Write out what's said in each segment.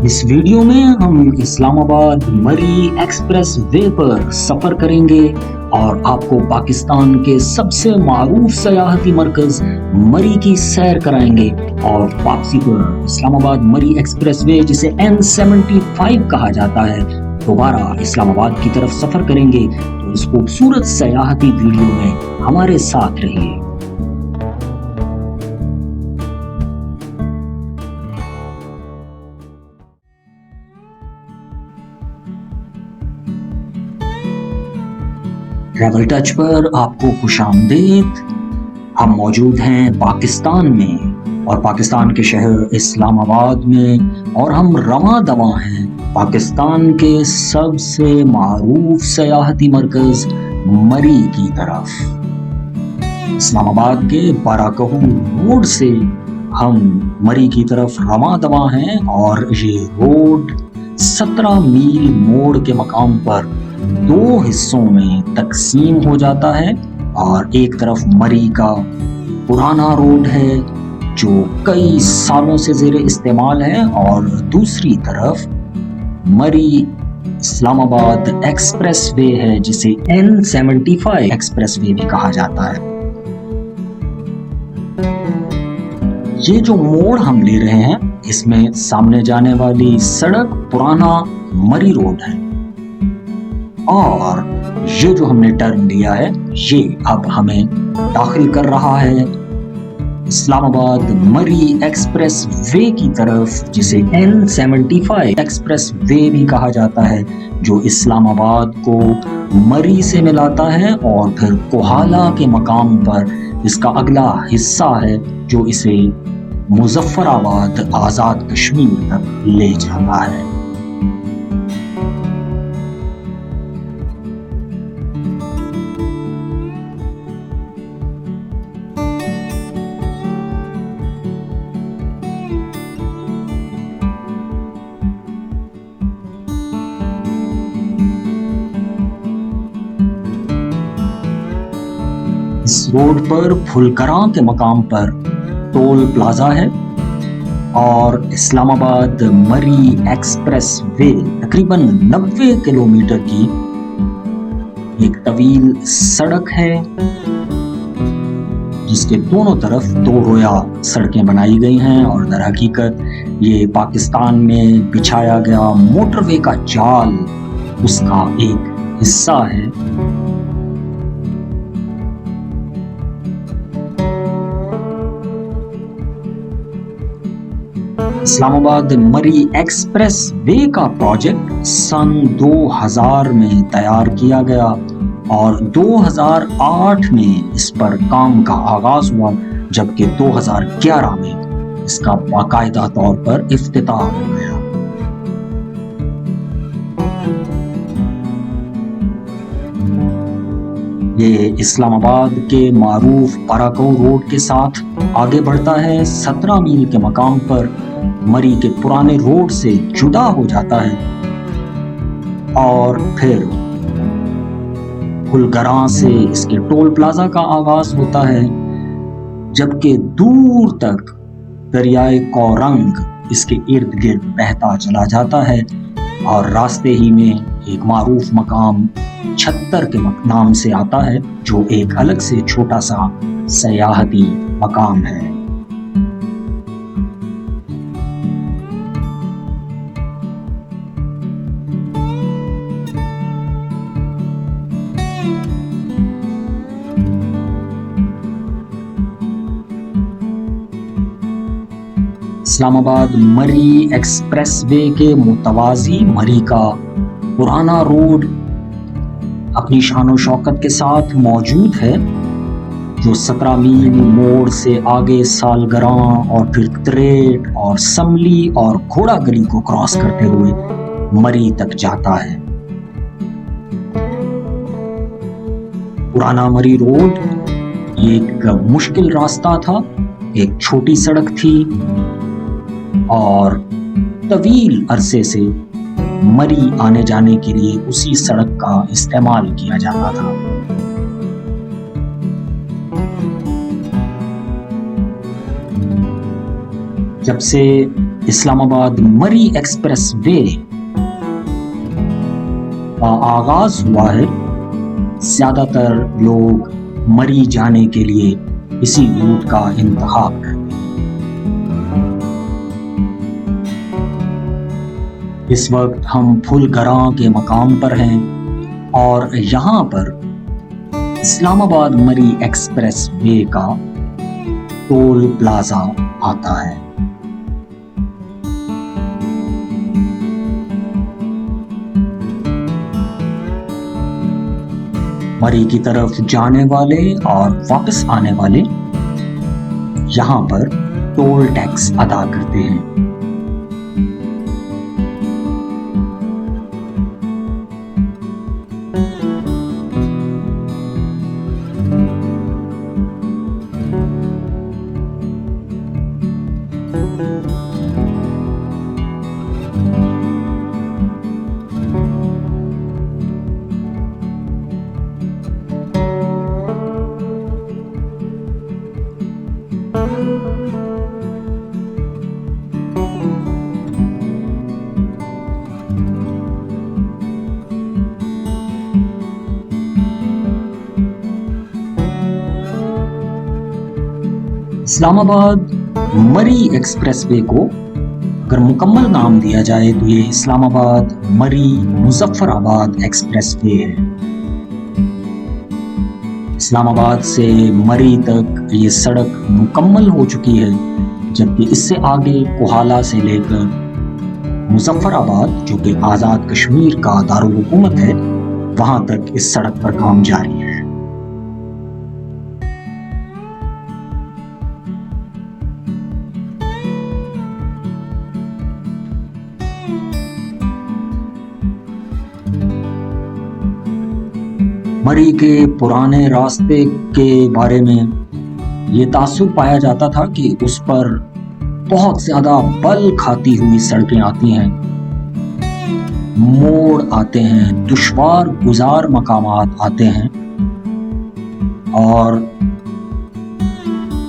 इस वीडियो में हम इस्लामाबाद मरी एक्सप्रेस वे पर सफर करेंगे और आपको पाकिस्तान के सबसे मारूफ सयाहती मरकज मरी की सैर कराएंगे। और वापसी पर इस्लामाबाद मरी एक्सप्रेस वे जिसे N75 कहा जाता है, दोबारा इस्लामाबाद की तरफ सफर करेंगे। तो इस खूबसूरत सयाहती वीडियो में हमारे साथ रहिए। ट्रैवल टच पर आपको खुशामदीद। हम मौजूद हैं पाकिस्तान में और पाकिस्तान के शहर इस्लामाबाद में, और हम रवां दवा हैं पाकिस्तान के सबसे मारूफ सयाहती मरकज मरी की तरफ। इस्लामाबाद के बाराकहू रोड से हम मरी की तरफ रवां दवा हैं और ये रोड 17 मील मोड़ के मकाम पर दो हिस्सों में तकसीम हो जाता है। और एक तरफ मरी का पुराना रोड है जो कई सालों से ज़ेरे इस्तेमाल है, और दूसरी तरफ मरी इस्लामाबाद एक्सप्रेस वे है जिसे N75 एक्सप्रेस वे भी कहा जाता है। ये जो मोड़ हम ले रहे हैं, इसमें सामने जाने वाली सड़क पुराना मरी रोड है, और ये जो हमने टर्न लिया है ये अब हमें दाखिल कर रहा है इस्लामाबाद मरी एक्सप्रेस वे की तरफ, जिसे N75 एक्सप्रेस वे भी कहा जाता है, जो इस्लामाबाद को मरी से मिलाता है और फिर कोहाला के मकाम पर इसका अगला हिस्सा है जो इसे मुजफ्फराबाद आज़ाद कश्मीर तक ले जाता है। इस रोड पर फुलकरां के मकाम पर टोल प्लाजा है, और इस्लामाबाद मरी एक्सप्रेस वे तकरीबन 90 किलोमीटर की एक तवील सड़क है जिसके दोनों तरफ दो रोया सड़कें बनाई गई हैं। और दर हकीकत ये पाकिस्तान में बिछाया गया मोटरवे का जाल उसका एक हिस्सा है। इस्लामाबाद मरी एक्सप्रेस वे का प्रोजेक्ट सन 2000 में तैयार किया गया और 2008 में इस पर काम का आगाज हुआ, जबकि 2011 में इसका बाकायदा तौर पर इफ्तिताह हो गया। ये इस्लामाबाद के मारूफ बाराकहू रोड के साथ आगे बढ़ता है, 17 मील के मकाम पर मरी के पुराने रोड से जुदा हो जाता है, और फिर फुलकरां से इसके टोल प्लाजा का आगाज होता है, जबकि दूर तक दरियाए कोरंग इसके इर्द गिर्द बहता चला जाता है, और रास्ते ही में एक मारूफ मकाम छत्तर के नाम से आता है जो एक अलग से छोटा सा सयाहती मकाम है। इस्लामाबाद मरी एक्सप्रेस वे के मुतवाजी मरी का पुराना रोड अपनी शान और शौकत के साथ मौजूद है, जो 17 मील मोड़ से आगे सालगरां और फिर त्रेट और समली और घोड़ा गली को क्रॉस करते हुए मरी तक जाता है। पुराना मरी रोड ये एक मुश्किल रास्ता था, एक छोटी सड़क थी, और तवील अरसे से मरी आने जाने के लिए उसी सड़क का इस्तेमाल किया जाता था। जब से इस्लामाबाद मरी एक्सप्रेस वे का आगाज हुआ है। ज्यादातर लोग मरी जाने के लिए इसी रूट का इंतखाब करते हैं। इस वक्त हम फुलगरां के मकाम पर हैं और यहाँ पर इस्लामाबाद मरी एक्सप्रेस वे का टोल प्लाजा आता है। मरी की तरफ जाने वाले और वापस आने वाले यहाँ पर टोल टैक्स अदा करते हैं। इस्लामाबाद मरी एक्सप्रेसवे को अगर मुकम्मल नाम दिया जाए तो ये इस्लामाबाद मरी मुजफ्फराबाद एक्सप्रेसवे है। इस्लामाबाद से मरी तक ये सड़क मुकम्मल हो चुकी है, जबकि इससे आगे कोहाला से लेकर मुजफ्फराबाद, जो कि आज़ाद कश्मीर का दारुल हुकूमत है, वहां तक इस सड़क पर काम जारी है। मरी के पुराने रास्ते के बारे में ये तासुब पाया जाता था कि उस पर बहुत ज्यादा बल खाती हुई सड़कें आती हैं, मोड़ आते हैं, दुश्वार गुजार मकामात आते हैं और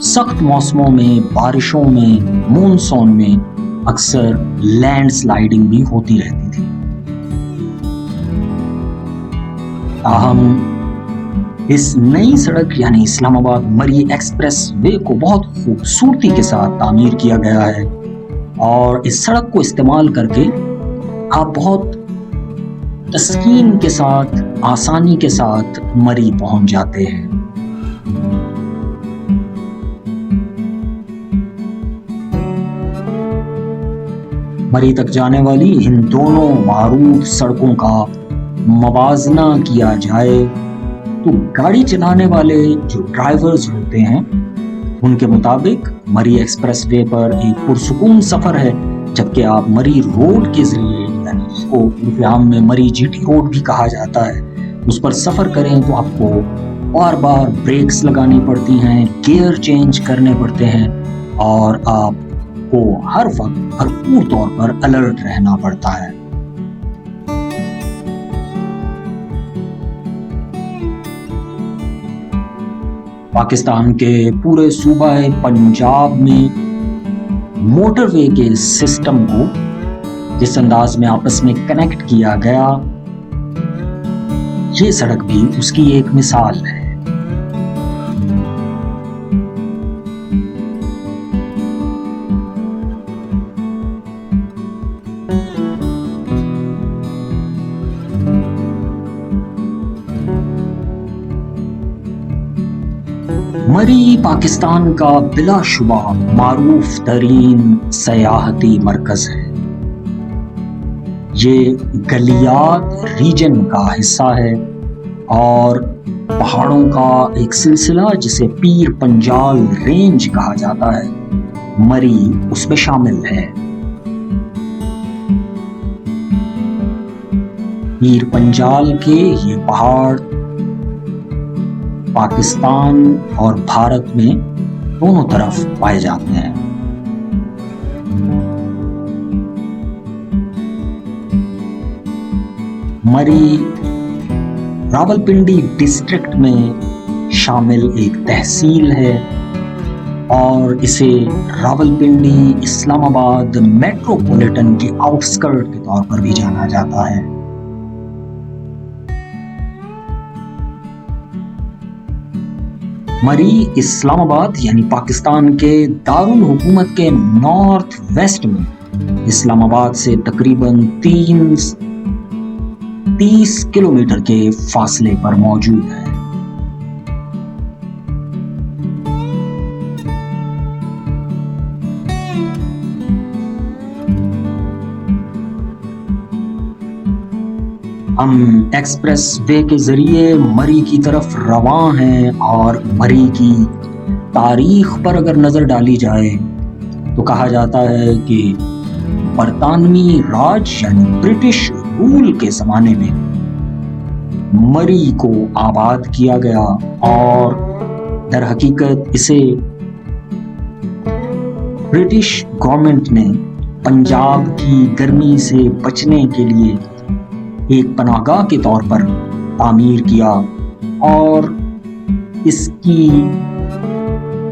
सख्त मौसमों में, बारिशों में, मॉनसून में अक्सर लैंडस्लाइडिंग भी होती रहती थी। ताहम इस नई सड़क यानी इस्लामाबाद मरी एक्सप्रेस वे को बहुत खूबसूरती के साथ तामीर किया गया है और इस सड़क को इस्तेमाल करके आप बहुत तस्कीन के साथ, आसानी के साथ मरी पहुंच जाते हैं। मरी तक जाने वाली इन दोनों मारूफ सड़कों का मवाजना किया जाए तो गाड़ी चलाने वाले जो ड्राइवर्स होते हैं उनके मुताबिक मरी एक्सप्रेसवे पर एक पुरसुकून सफर है, जबकि आप मरी रोड के जरिए, यानी उसको उर्फ़ आम में मरी जीटी रोड भी कहा जाता है, उस पर सफर करें तो आपको बार बार ब्रेक्स लगानी पड़ती हैं, गियर चेंज करने पड़ते हैं और आपको हर वक्त भरपूर तौर पर अलर्ट रहना पड़ता है। पाकिस्तान के पूरे सूबा पंजाब में मोटरवे के सिस्टम को जिस अंदाज में आपस में कनेक्ट किया गया, ये सड़क भी उसकी एक मिसाल है। मरी पाकिस्तान का बिलाशुबा मारूफ तरीन सयाहती मरकज है। ये गलियात रीजन का हिस्सा है और पहाड़ों का एक सिलसिला जिसे पीर पंजाल रेंज कहा जाता है, मरी उसमें शामिल है। पीर पंजाल के ये पहाड़ पाकिस्तान और भारत में दोनों तरफ पाए जाते हैं। मरी रावलपिंडी डिस्ट्रिक्ट में शामिल एक तहसील है और इसे रावलपिंडी इस्लामाबाद मेट्रोपॉलिटन के आउटस्कर्ट के तौर पर भी जाना जाता है। मरी इस्लामाबाद यानी पाकिस्तान के दारुल हुकूमत के नॉर्थ वेस्ट में इस्लामाबाद से तकरीबन 30 किलोमीटर के फासले पर मौजूद है। हम एक्सप्रेस वे के जरिए मरी की तरफ रवां हैं और मरी की तारीख पर अगर नजर डाली जाए तो कहा जाता है कि बरतानवी राज यानी ब्रिटिश रूल के जमाने में मरी को आबाद किया गया और दर हकीकत इसे ब्रिटिश गवर्नमेंट ने पंजाब की गर्मी से बचने के लिए एक पनाहगाह के तौर पर तामीर किया और इसकी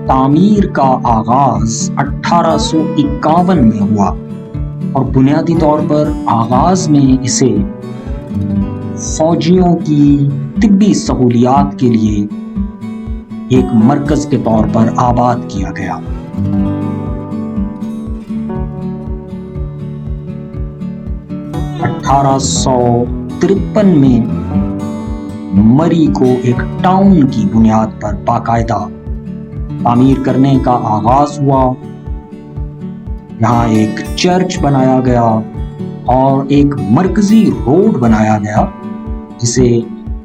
तामीर का आगाज 1851 में हुआ और बुनियादी तौर पर आगाज में इसे फौजियों की तिब्बी सहूलियात के लिए एक मरकज के तौर पर आबाद किया गया। (1853) में मरी को एक टाउन की बुनियाद पर बाकायदा तामीर करने का आगाज हुआ। यहाँ एक चर्च बनाया गया और एक मरकजी रोड बनाया गया जिसे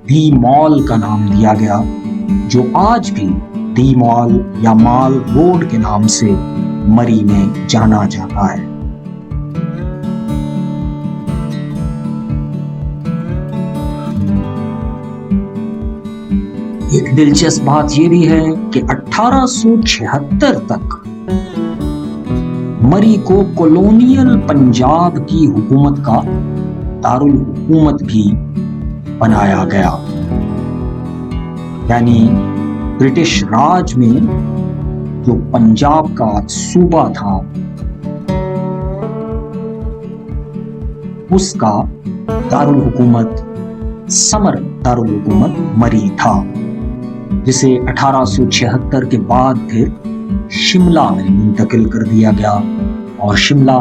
दी मॉल का नाम दिया गया, जो आज भी दी मॉल या मॉल रोड के नाम से मरी में जाना जाता है। एक दिलचस्प बात यह भी है कि 1876 तक मरी को कॉलोनियल पंजाब की हुकूमत का दारुल हुकूमत भी बनाया गया, यानी ब्रिटिश राज में जो पंजाब का सूबा था उसका दारुल हुकूमत समर दारुल हुकूमत मरी था, जिसे 1876 के बाद फिर शिमला में मुंतकिल कर दिया गया और शिमला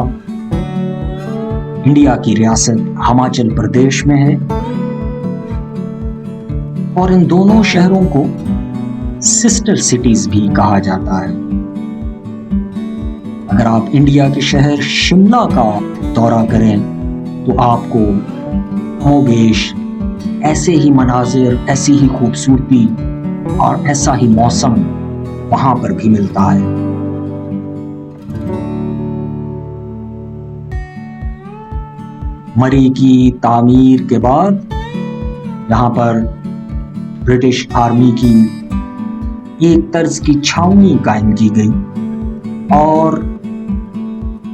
इंडिया की रियासत हिमाचल प्रदेश में है और इन दोनों शहरों को सिस्टर सिटीज भी कहा जाता है। अगर आप इंडिया के शहर शिमला का दौरा करें तो आपको कमोबेश ऐसे ही मनाजिर, ऐसी ही खूबसूरती और ऐसा ही मौसम वहां पर भी मिलता है। मरी की तामीर के बाद यहाँ पर ब्रिटिश आर्मी की एक तर्ज की छावनी कायम की गई और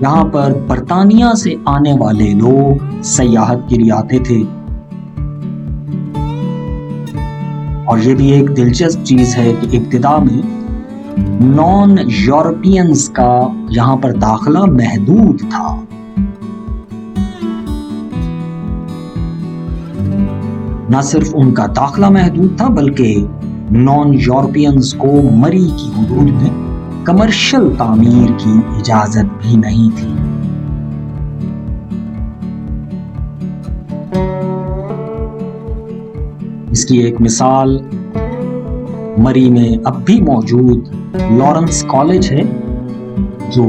यहाँ पर बर्तानिया से आने वाले लोग सयाहत के लिए आते थे। और ये भी एक दिलचस्प चीज है कि इब्तिदा में नॉन यूरोपियंस का यहाँ पर दाखिला महदूद था। न सिर्फ उनका दाखिला महदूद था बल्कि नॉन यूरोपियंस को मरी की हुदूद में कमर्शियल तामीर की इजाजत भी नहीं थी। इसकी एक मिसाल मरी में अब भी मौजूद लॉरेंस कॉलेज है, जो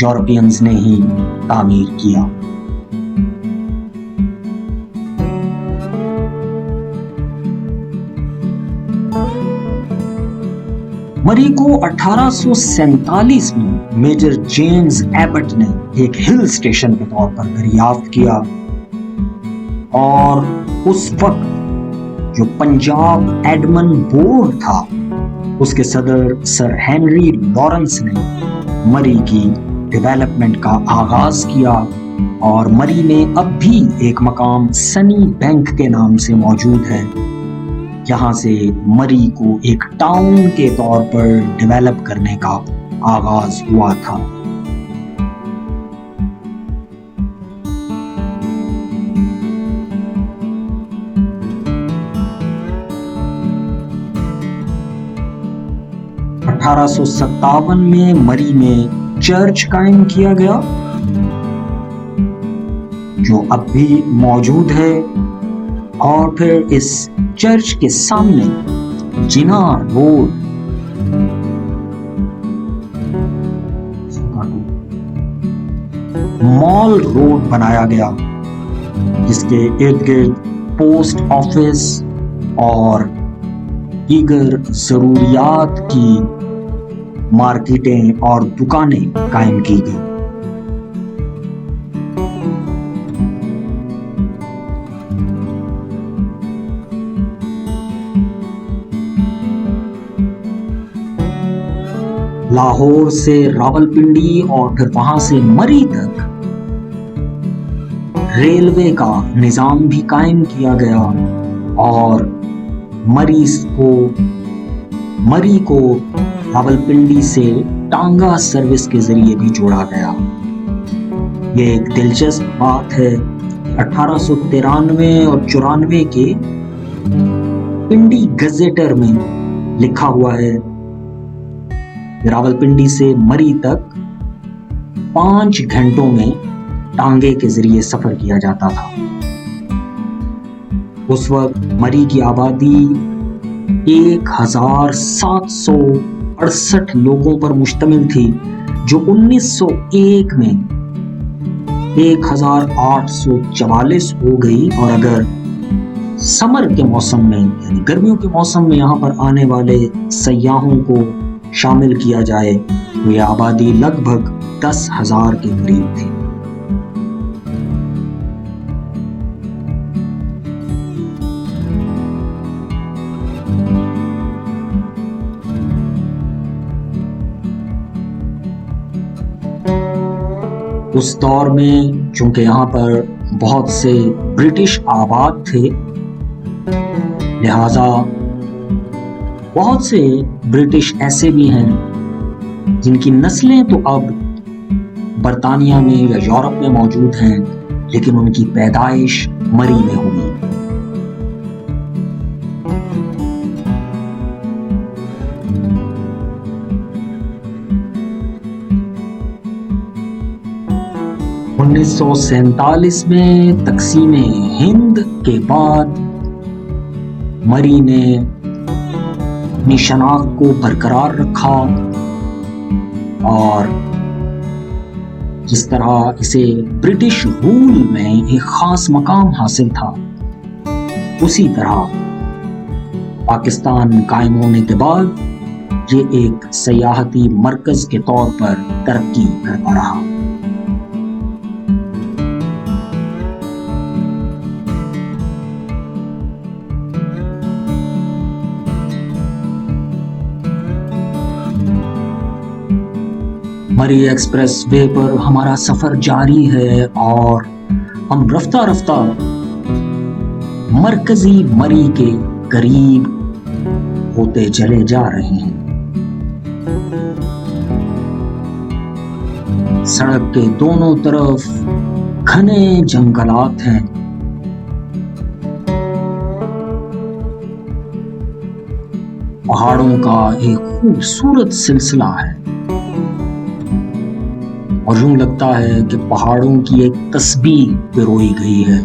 यूरोपियंस ने ही तामीर किया। मरी को 1847 में मेजर जेम्स एबट ने एक हिल स्टेशन के तौर पर दरियाफ्त किया और उस वक्त जो पंजाब एडमन बोर्ड था उसके सदर सर हेनरी लॉरेंस ने मरी की डेवलपमेंट का आगाज किया और मरी में अब भी एक मकाम सनी बैंक के नाम से मौजूद है, यहाँ से मरी को एक टाउन के तौर पर डेवलप करने का आगाज हुआ था। (1857) में मरी में चर्च कायम किया गया, जो अब भी मौजूद है। और फिर इस चर्च के सामने जिना रोड, मॉल रोड बनाया गया, जिसके इर्द गिर्द पोस्ट ऑफिस और दीगर जरूरियात की मार्केटें और दुकानें कायम की गई। लाहौर से रावलपिंडी और फिर वहां से मरी तक रेलवे का निजाम भी कायम किया गया और मरी को रावलपिंडी से टांगा सर्विस के जरिए भी जोड़ा गया। ये एक दिलचस्प बात है। 1893 और 94 के पिंडी गजेटर में लिखा हुआ है, रावलपिंडी से मरी तक 5 घंटों में टांगे के जरिए सफर किया जाता था। उस वक्त मरी की आबादी 1768 लोगों पर मुश्तमिल थी, जो 1901 में 1844 हो गई। और अगर समर के मौसम में यानी गर्मियों के मौसम में यहाँ पर आने वाले सयाहों को शामिल किया जाए तो यह आबादी लगभग 10,000 के करीब थी। उस दौर में चूंकि यहाँ पर बहुत से ब्रिटिश आबाद थे, लिहाजा बहुत से ब्रिटिश ऐसे भी हैं जिनकी नस्लें तो अब बरतानिया में या यूरोप में मौजूद हैं, लेकिन उनकी पैदाइश मरी में हुई। उन्नीस 1947 में तकसीमे हिंद के बाद मरी ने अपनी शनाख्त को बरकरार रखा और जिस तरह इसे ब्रिटिश रूल में एक खास मकाम हासिल था, उसी तरह पाकिस्तान कायम होने के बाद ये एक सयाहती मरकज के तौर पर तरक्की करता रहा। मरी एक्सप्रेस वे पर हमारा सफर जारी है और हम रफ्ता रफ्ता मरकजी मरी के करीब होते चले जा रहे हैं। सड़क के दोनों तरफ घने जंगलात हैं। पहाड़ों का एक खूबसूरत सिलसिला है और यूं लगता है कि पहाड़ों की एक तस्वीर पिरोई गई है।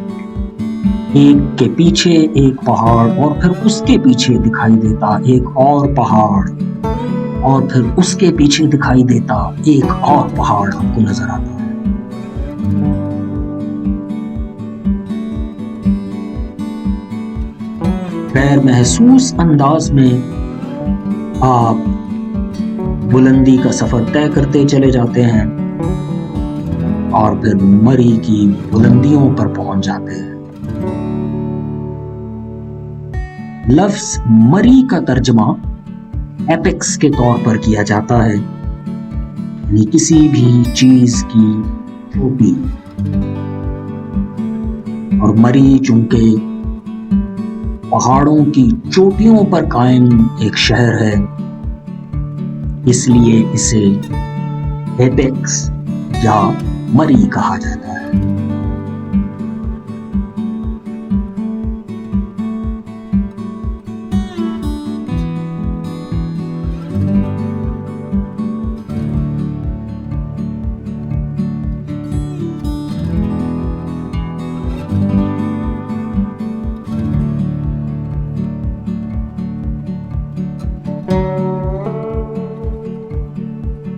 एक के पीछे एक पहाड़ और फिर उसके पीछे दिखाई देता एक और पहाड़ और फिर उसके पीछे दिखाई देता एक और पहाड़ आपको नजर आता है। गैर महसूस अंदाज में आप बुलंदी का सफर तय करते चले जाते हैं और फिर मरी की बुलंदियों पर पहुंच जाते हैं। लफ्ज मरी का तर्जमा एपेक्स के तौर पर किया जाता है, यानी किसी भी चीज की चोटी। और मरी चूंकि पहाड़ों की चोटियों पर कायम एक शहर है, इसलिए इसे एपेक्स या मरी कहा जाता है।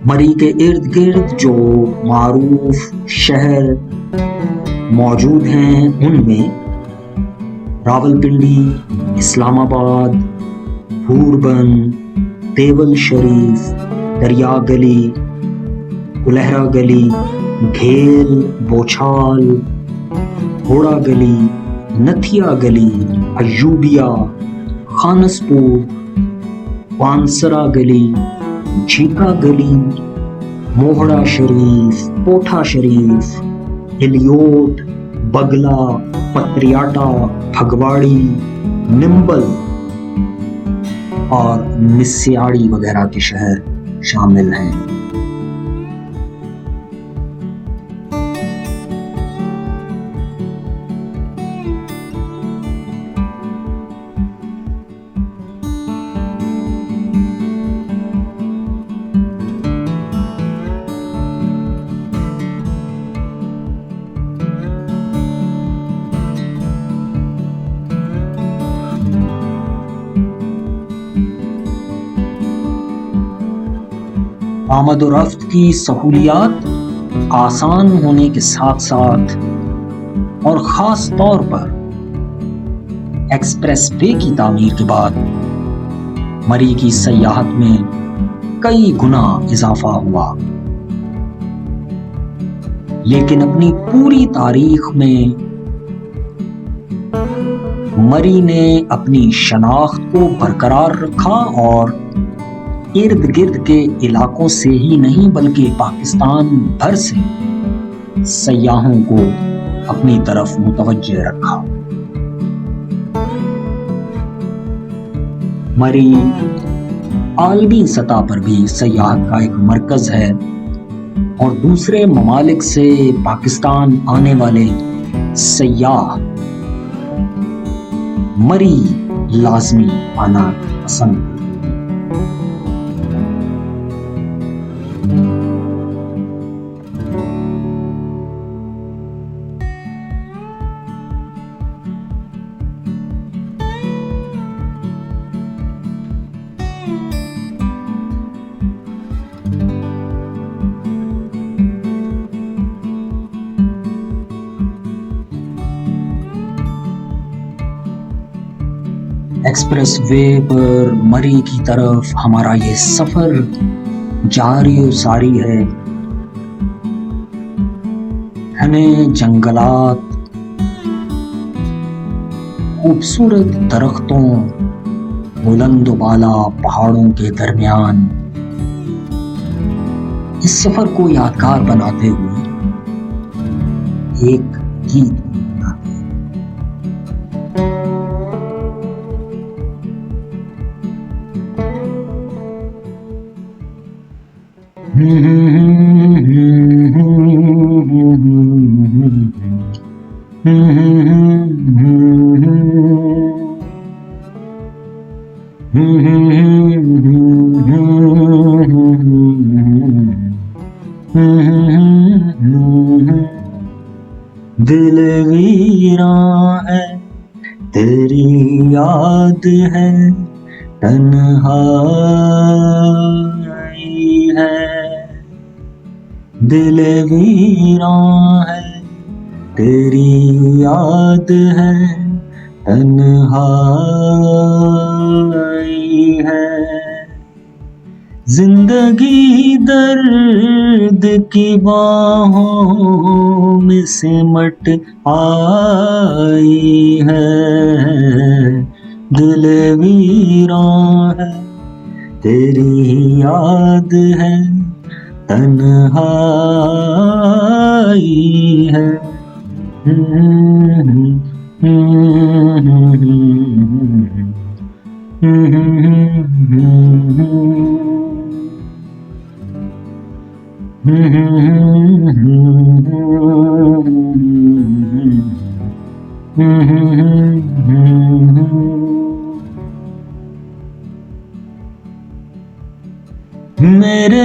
मरी के इर्द गिर्द जो मारूफ शहर मौजूद हैं उनमें रावलपिंडी, इस्लामाबाद, भूरबन, देवल शरीफ, दरिया गली, कुलहरा गली, घेल, बोछाल, घोड़ा गली, नथिया गली, अयूबिया, खानसपुर, वानसरा गली, झीका गली, मोहड़ा शरीफ, पोठा शरीफ, इलियोट, बगला, पत्रियाटा, फगवाड़ी, निम्बल और मिस्याड़ी वगैरह के शहर शामिल हैं। आमद और रफ्त की सहूलियात आसान होने के साथ साथ और खास तौर पर एक्सप्रेस वे की तामीर के बाद मरी की सयाहत में कई गुना इजाफा हुआ। लेकिन अपनी पूरी तारीख में मरी ने अपनी शनाख्त को बरकरार रखा और इर्द गिर्द के इलाकों से ही नहीं बल्कि पाकिस्तान भर से सयाहों को अपनी तरफ मुतवज्जे रखा। मरी आलमी सतह पर भी सयाहत का एक मरकज है और दूसरे ममालिक से पाकिस्तान आने वाले सयाह मरी लाजमी आना पसंद करते हैं। एक्सप्रेस वे पर मरी की तरफ हमारा ये सफर जारी और सारी है। घने जंगलात, खूबसूरत दरख्तों, बुलंद बाला पहाड़ों के दरमियान इस सफर को यादगार बनाते हुए एक गीत दिल वीरां है तेरी याद है, तन्हाई है। दिल वीरां है तेरी याद है, तन्हाई है। जिंदगी दर्द की बाहों में सिमट आई है। दिल वीरां है तेरी याद है, तन्हाई है। मेरे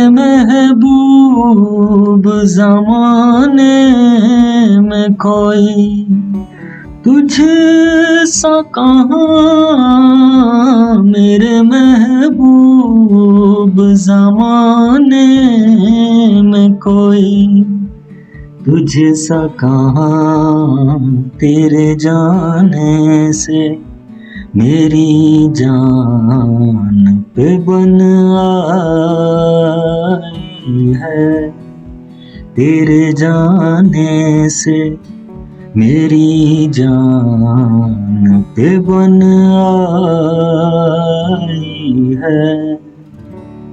महबूब ज़माने में कोई तुझ सा कहाँ, मेरे महबूब ज़माने में कोई तुझ सा कहाँ, तेरे जाने से मेरी जान पे बन आई है, तेरे जाने से मेरी जान पे बन आई है।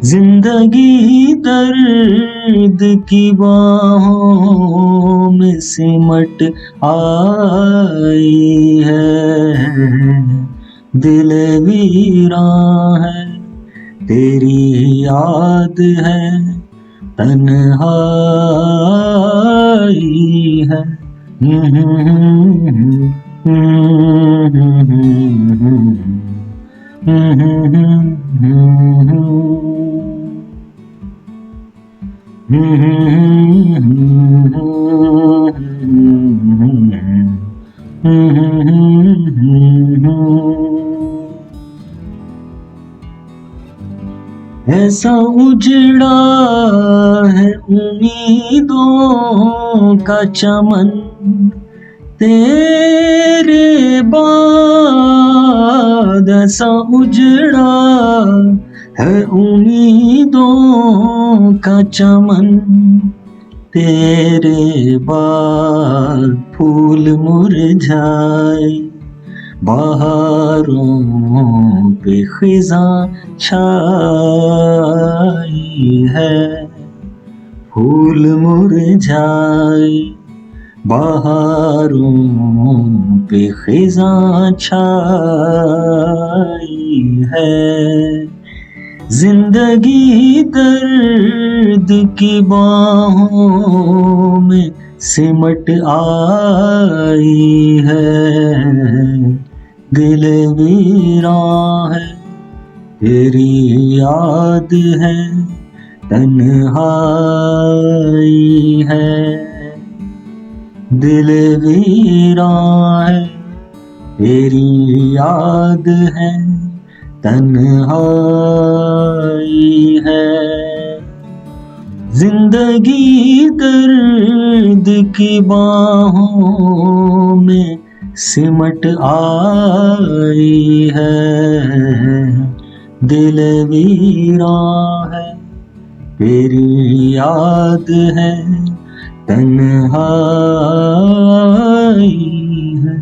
जिंदगी दर्द की बाहों में सिमट आई है, दिल वीरां है, तेरी याद है, तन्हाई है। ऐसा उजड़ा है उम्मीदों का चमन, तेरे बाद ऐसा उजड़ा है उम्मीदों का चमन, तेरे बाद फूल मुरझाए, बहारों पे खिज़ां छाई है, फूल मुरझाए, बहारों पे खिज़ां छाई है। जिंदगी दर्द की बाहों में सिमट आई है, दिल वीरां है, तेरी याद है, तन्हाई है, दिल वीरां है, तेरी याद है, तन्हाई है। जिंदगी दर्द की बाहों में सिमट आई है, दिल वीरां है, तेरी याद है, तन्हाई है।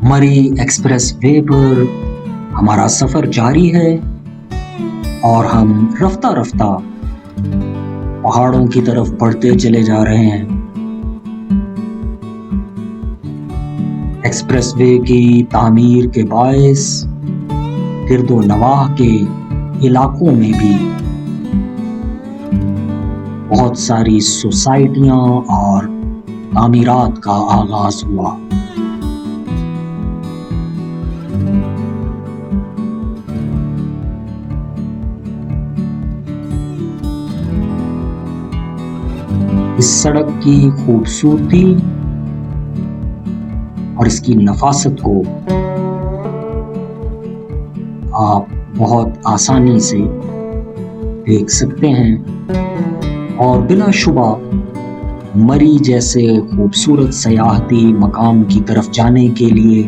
मरी एक्सप्रेस वे पर हमारा सफर जारी है और हम रफ्ता रफ्ता पहाड़ों की तरफ बढ़ते चले जा रहे हैं। एक्सप्रेस वे की तामीर के बायस गिरदो नवाह के इलाकों में भी बहुत सारी सोसाइटियां और तामीरात का आगाज हुआ। इस सड़क की खूबसूरती और इसकी नफासत को आप बहुत आसानी से देख सकते हैं। और बिला शुबा मरी जैसे खूबसूरत सयाहती मकाम की तरफ जाने के लिए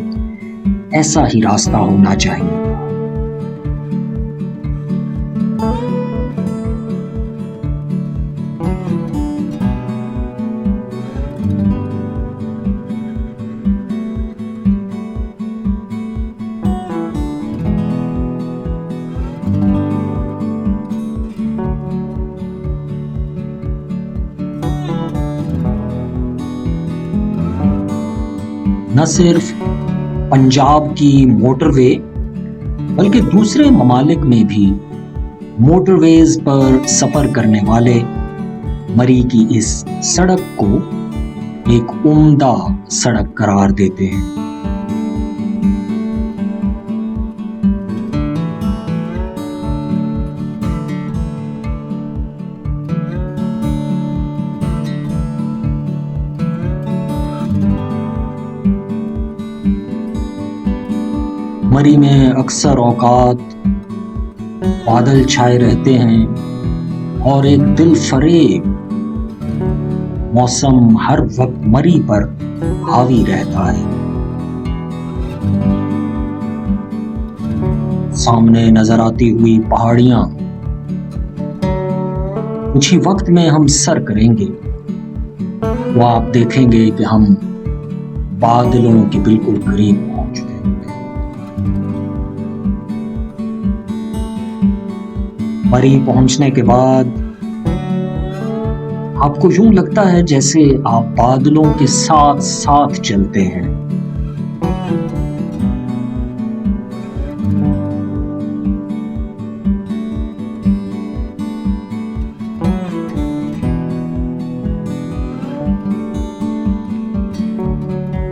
ऐसा ही रास्ता होना चाहिए। न सिर्फ पंजाब की मोटरवे बल्कि दूसरे ममालिक में भी मोटरवेज पर सफर करने वाले मरी की इस सड़क को एक उम्दा सड़क करार देते हैं। मरी में अक्सर औकात बादल छाए रहते हैं और एक दिल फरेब मौसम हर वक्त मरी पर हावी रहता है। सामने नजर आती हुई पहाड़ियां कुछ ही वक्त में हम सर करेंगे तो आप देखेंगे कि हम बादलों के बिल्कुल करीब पहुंच चुके हैं। मरी पहुंचने के बाद आपको यूं लगता है जैसे आप बादलों के साथ साथ चलते हैं।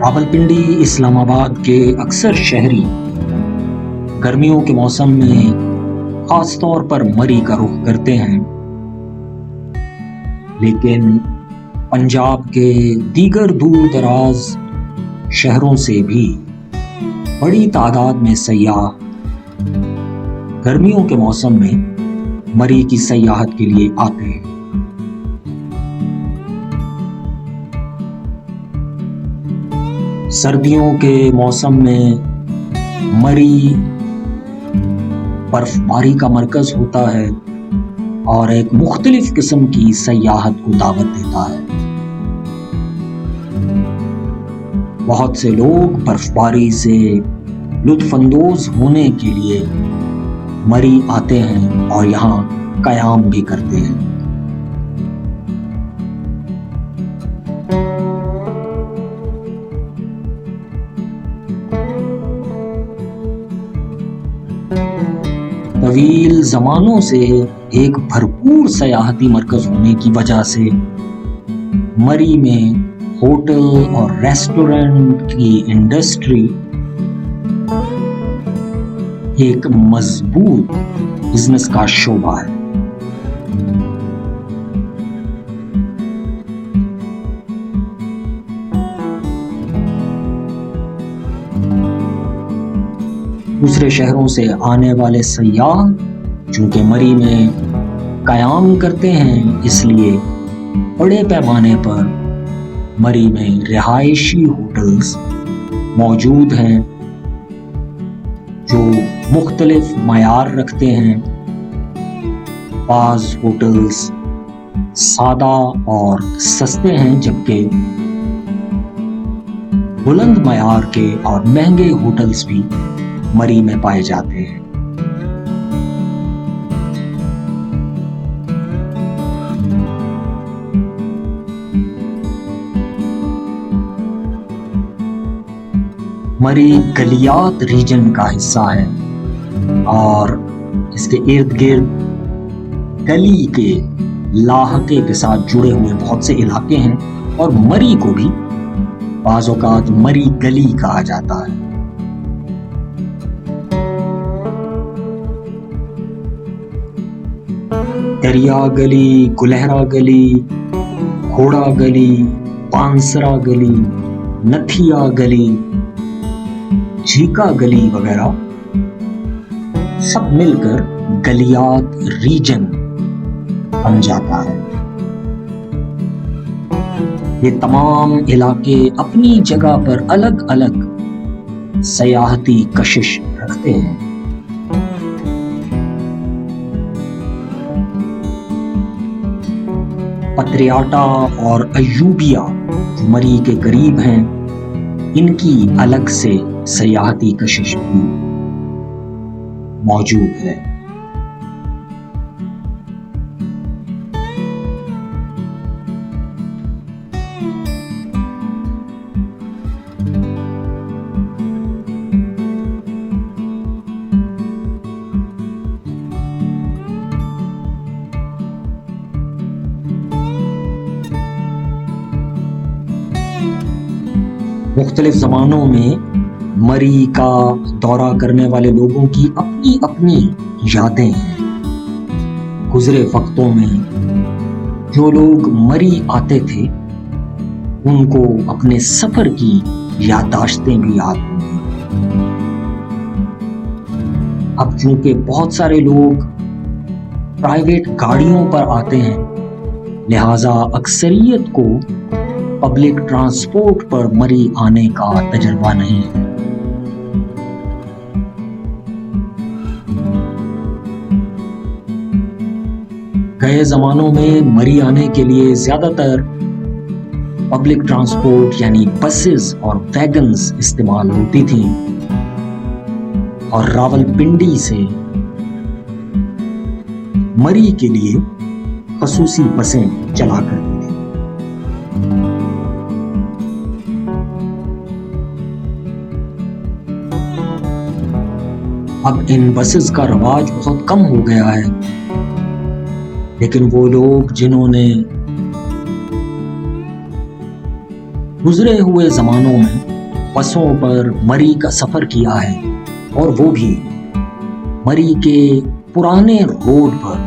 रावलपिंडी इस्लामाबाद के अक्सर शहरी गर्मियों के मौसम में खास तौर पर मरी का रुख करते हैं, लेकिन पंजाब के दीगर दूर दराज शहरों से भी बड़ी तादाद में सयाह गर्मियों के मौसम में मरी की सयाहत के लिए आते हैं। सर्दियों के मौसम में मरी बर्फबारी का मरकज होता है और एक मुख्तलिफ किस्म की सयाहत को दावत देता है। बहुत से लोग बर्फबारी से लुत्फानंदोज होने के लिए मरी आते हैं और यहाँ कयाम भी करते हैं। तवील जमानों से एक भरपूर सयाहती मरकज होने की वजह से मरी में होटल और रेस्टोरेंट की इंडस्ट्री एक मजबूत बिजनेस का शोबा है। दूसरे शहरों से आने वाले सयाह चूंकि मरी में कयाम करते हैं, इसलिए बड़े पैमाने पर मरी में रिहायशी होटल्स मौजूद हैं जो मुख्तलिफ मयार रखते हैं। बाज़ होटल्स सादा और सस्ते हैं, जबकि बुलंद मयार के और महंगे होटल्स भी मरी में पाए जाते हैं। मरी गलियात रीजन का हिस्सा है और इसके इर्द गिर्द गली के लाहके के साथ जुड़े हुए बहुत से इलाके हैं और मरी को भी बाज़ औक़ात मरी गली कहा जाता है। दरिया गली, गुलहरा गली, घोड़ा गली, पानसरा गली नथिया गली, झीका गली वगैरह सब मिलकर गलियात रीजन बन जाता है। ये तमाम इलाके अपनी जगह पर अलग अलग सयाहती कशिश रखते हैं। पत्रियाटा और अयूबिया जो मरी के करीब हैं, इनकी अलग से सयाहती कशिश भी मौजूद है। मुख्तलिफ ज़मानों में मरी का दौरा करने वाले लोगों की अपनी अपनी यादें हैं। गुज़रे वक्तों में जो लोग मरी आते थे उनको अपने सफ़र की याददाश्तें भी याद होंगी। अब चूंकि बहुत सारे लोग प्राइवेट गाड़ियों पर आते हैं, लिहाजा अक्सरियत को पब्लिक ट्रांसपोर्ट पर मरी आने का तजुर्बा नहीं है। गए जमानों में मरी आने के लिए ज्यादातर पब्लिक ट्रांसपोर्ट यानी बसेस और वैगन्स इस्तेमाल होती थी और रावलपिंडी से मरी के लिए खसूसी बसें चला करती थी। अब इन बसेस का रवाज बहुत कम हो गया है, लेकिन वो लोग जिन्होंने गुजरे हुए जमानों में बसों पर मरी का सफर किया है और वो भी मरी के पुराने रोड पर,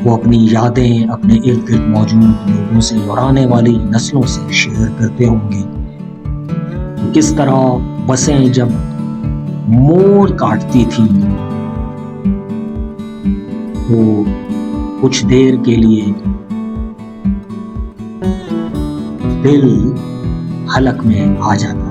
वो अपनी यादें अपने इर्द गिर्द मौजूद लोगों से और आने वाली नस्लों से शेयर करते होंगे। किस तरह बसें जब मोड़ काटती थी तो कुछ देर के लिए दिल हलक में आ जाता था।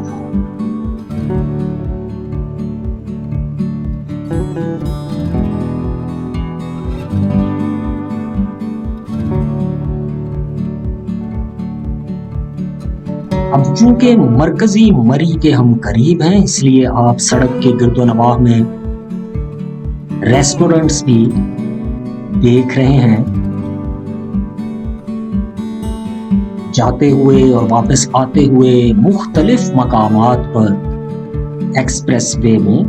अब चूंकि मरकजी मरी के हम करीब हैं, इसलिए आप सड़क के गिरदोनवाह में रेस्टोरेंट्स भी देख रहे हैं। जाते हुए और वापस आते हुए मुख्तलिफ मकामात पर एक्सप्रेस वे में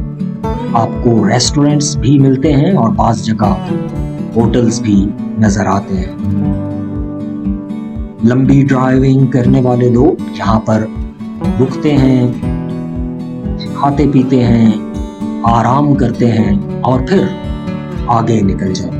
आपको रेस्टोरेंट्स भी मिलते हैं और बाज़ जगह होटल्स भी नजर आते हैं। लंबी ड्राइविंग करने वाले लोग यहाँ पर रुकते हैं, खाते पीते हैं, आराम करते हैं और फिर आगे निकल जाते हैं।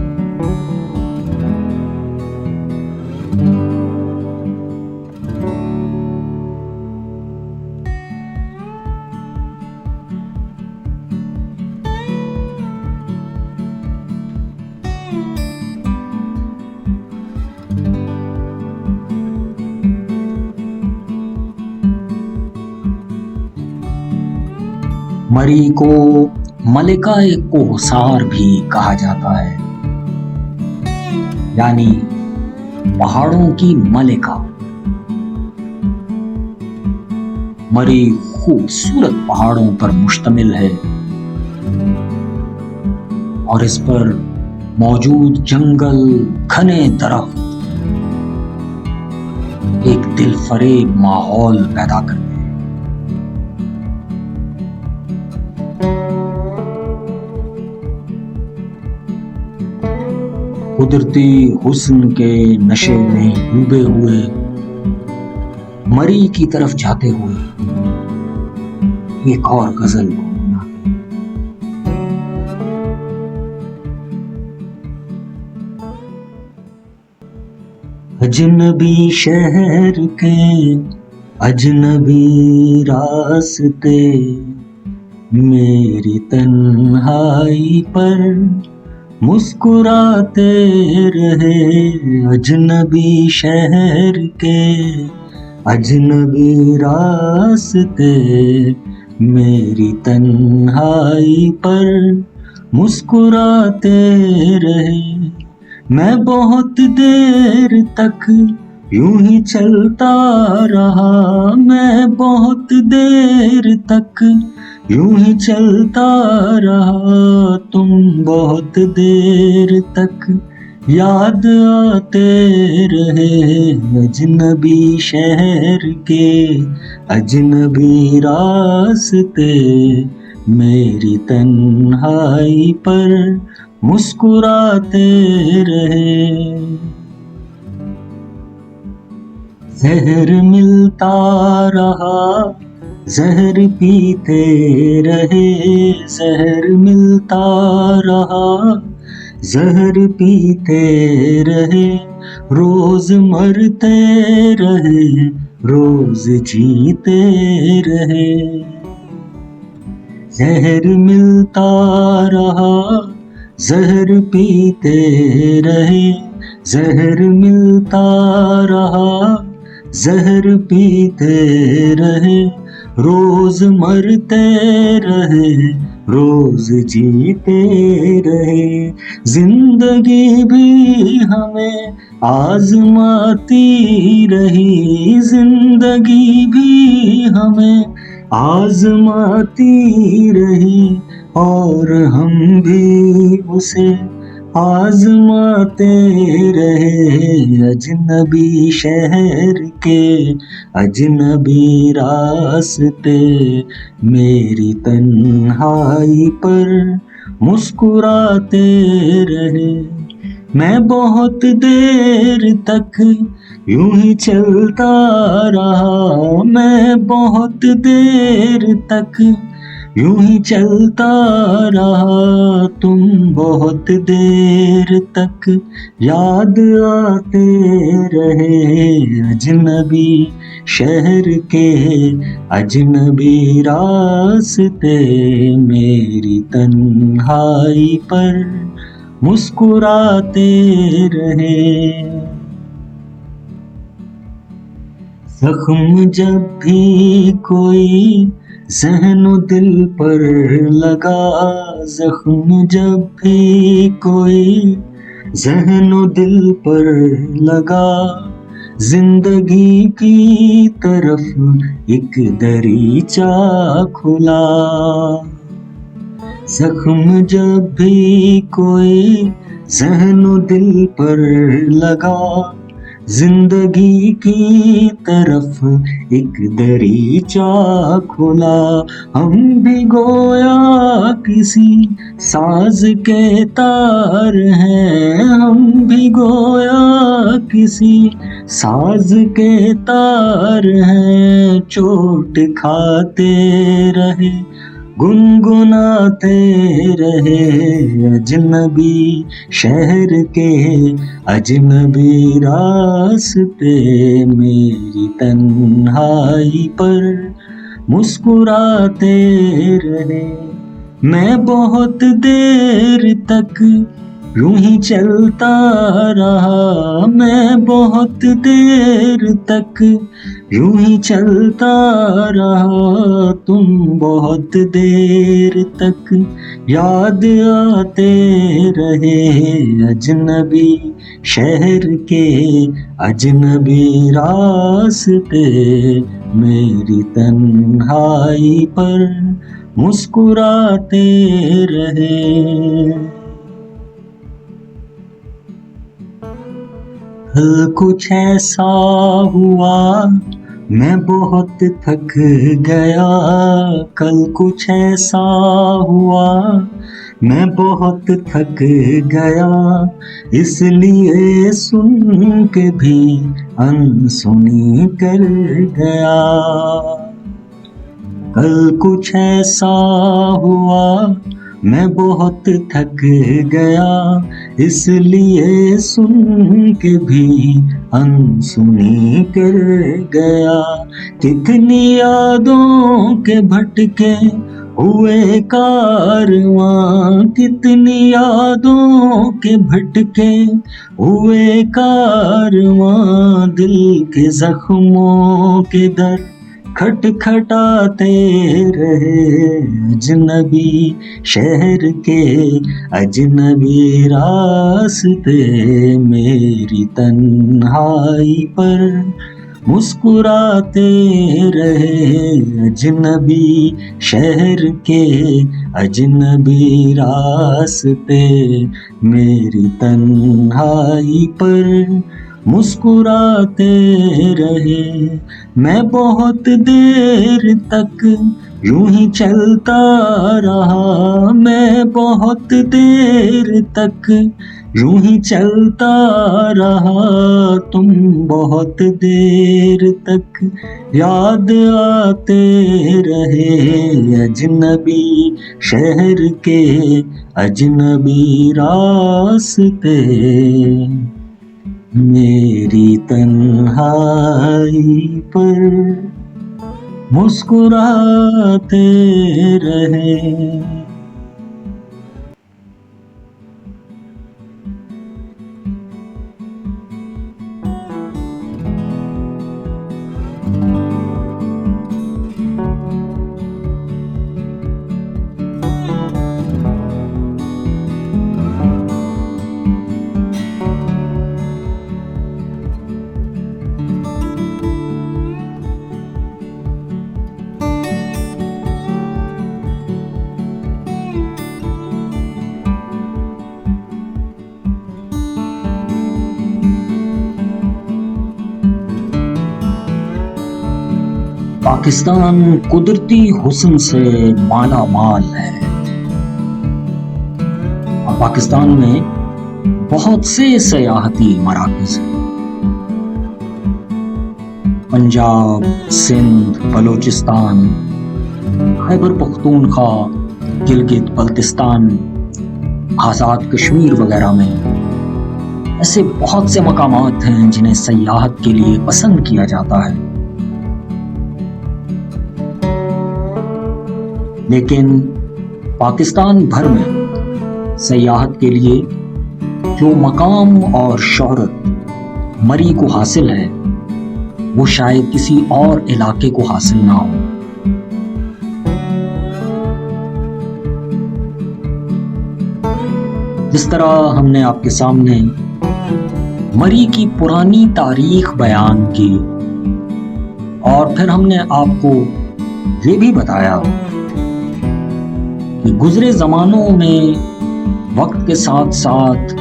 मरी को मलिका-ए कोहसार भी कहा जाता है, यानी पहाड़ों की मलिका। मरी खूबसूरत पहाड़ों पर मुश्तमिल है और इस पर मौजूद जंगल, घने दरख्त एक दिलफरेब माहौल पैदा करते हैं। कुदरती हुस्न के नशे में डूबे हुए मरी की तरफ जाते हुए एक और गजल गुनगुनाते। अजनबी शहर के अजनबी रास्ते मेरी तन्हाई पर मुस्कुराते रहे, अजनबी शहर के अजनबी रास्ते मेरी तन्हाई पर मुस्कुराते रहे। मैं बहुत देर तक यूं ही चलता रहा, मैं बहुत देर तक यूं ही चलता रहा, तुम बहुत देर तक याद आते रहे, अजनबी शहर के अजनबी रास्ते मेरी तन्हाई पर मुस्कुराते रहे। जहर मिलता रहा, जहर पीते रहे, जहर मिलता रहा, जहर पीते रहे, रोज मरते रहे, रोज जीते रहे। जहर मिलता रहा, जहर पीते रहे, जहर मिलता रहा, जहर पीते रहे, रोज मरते रहे, रोज जीते रहे। जिंदगी भी हमें आजमाती रही, जिंदगी भी हमें आजमाती रही, और हम भी उसे आजमाते रहे, अजनबी शहर के अजनबी रास्ते मेरी तन्हाई पर मुस्कुराते रहे। मैं बहुत देर तक यूं ही चलता रहा, मैं बहुत देर तक यूं ही चलता रहा, तुम बहुत देर तक याद आते रहे, अजनबी शहर के अजनबी रास्ते मेरी तन्हाई पर मुस्कुराते रहे। जख्म जब भी कोई ज़हनो दिल पर लगा, जख्म जब भी कोई ज़हनो दिल पर लगा, जिंदगी की तरफ एक दरीचा खुला। जख्म जब भी कोई ज़हनो दिल पर लगा, जिंदगी की तरफ एक दरीचा खुला। हम भी गोया किसी साज के तार हैं, हम भी गोया किसी साज के तार हैं, चोट खाते रहे, गुनगुनाते रहे, अजनबी शहर के अजनबी रास्ते मेरी तन्हाई पर मुस्कुराते रहे। मैं बहुत देर तक यूं ही चलता रहा, मैं बहुत देर तक यूं ही चलता रहा, तुम बहुत देर तक याद आते रहे, अजनबी शहर के अजनबी रास्ते मेरी तन्हाई पर मुस्कुराते रहे। कल कुछ ऐसा हुआ मैं बहुत थक गया, कल कुछ ऐसा हुआ मैं बहुत थक गया, इसलिए सुन के भी अनसुनी कर गया। कल कुछ ऐसा हुआ मैं बहुत थक गया, इसलिए सुन के भी अनसुनी कर गया। कितनी यादों के भटके हुए कारवां, कितनी यादों के भटके हुए कारवां, दिल के जख्मों के दर खटखटाते रहे। अजनबी शहर के अजनबी रास्ते, मेरी तन्हाई पर मुस्कुराते रहे। अजनबी शहर के अजनबी रास्ते, मेरी तन्हाई पर मुस्कुराते रहे। मैं बहुत देर तक यूं ही चलता रहा, मैं बहुत देर तक यूं ही चलता रहा। तुम बहुत देर तक याद आते रहे। अजनबी शहर के अजनबी रास्ते, मेरी तन्हाई पर मुस्कुराते रहे। पाकिस्तान कुदरती हुस्न से माला माल है और पाकिस्तान में बहुत से सयाहती मराकज़ हैं। पंजाब, सिंध, बलूचिस्तान, खैबर पख्तूनख्वा, गिलगित बल्तिस्तान, आज़ाद कश्मीर वगैरह में ऐसे बहुत से मकामात हैं जिन्हें सयाहत के लिए पसंद किया जाता है। लेकिन पाकिस्तान भर में सयाहत के लिए जो मकाम और शोहरत मरी को हासिल है, वो शायद किसी और इलाके को हासिल ना हो। जिस तरह हमने आपके सामने मरी की पुरानी तारीख बयान की और फिर हमने आपको ये भी बताया कि गुजरे जमानों में वक्त के साथ साथ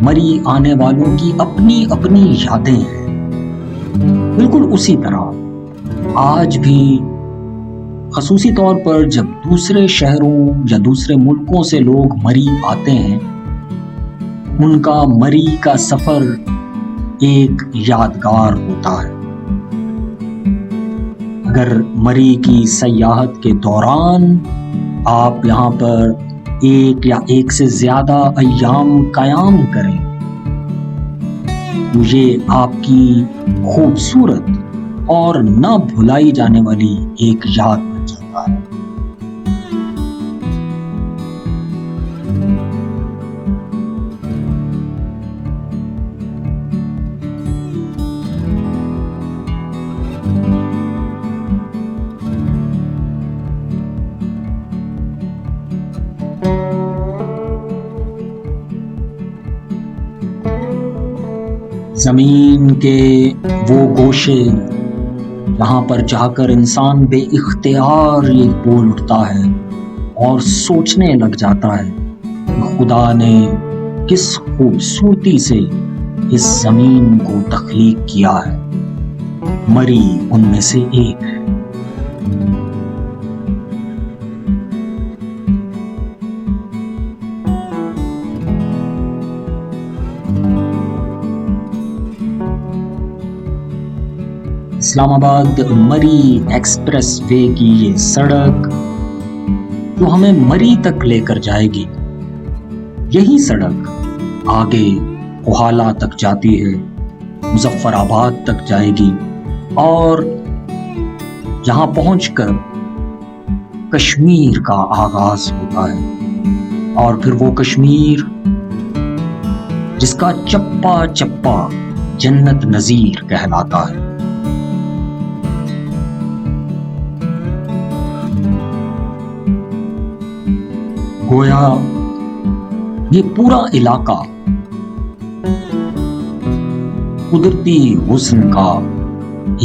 मरी आने वालों की अपनी अपनी यादें हैं। बिल्कुल उसी तरह आज भी ख़ुसूसी तौर पर जब दूसरे शहरों या दूसरे मुल्कों से लोग मरी आते हैं, उनका मरी का सफ़र एक यादगार होता है। अगर मरी की सयाहत के दौरान आप यहाँ पर एक या एक से ज़्यादा अय्याम क़याम करें, तो ये आपकी खूबसूरत और न भुलाई जाने वाली एक याद बन जाता है। ज़मीन के वो गोशे जहाँ पर जाकर इंसान बेइख्तियार ये बोल उठता है और सोचने लग जाता है कि खुदा ने किस खूबसूरती से इस ज़मीन को तख्लीक किया है। मरी उनमें से एक है। इस्लामाबाद मरी एक्सप्रेस वे की ये सड़क जो हमें मरी तक लेकर जाएगी। यही सड़क आगे कोहाला तक जाती है, मुजफ्फराबाद तक जाएगी और जहां पहुंचकर कश्मीर का आगाज होता है। और फिर वो कश्मीर जिसका चप्पा चप्पा जन्नत नजीर कहलाता है। गोया ये पूरा इलाका कुदरती हुस्न का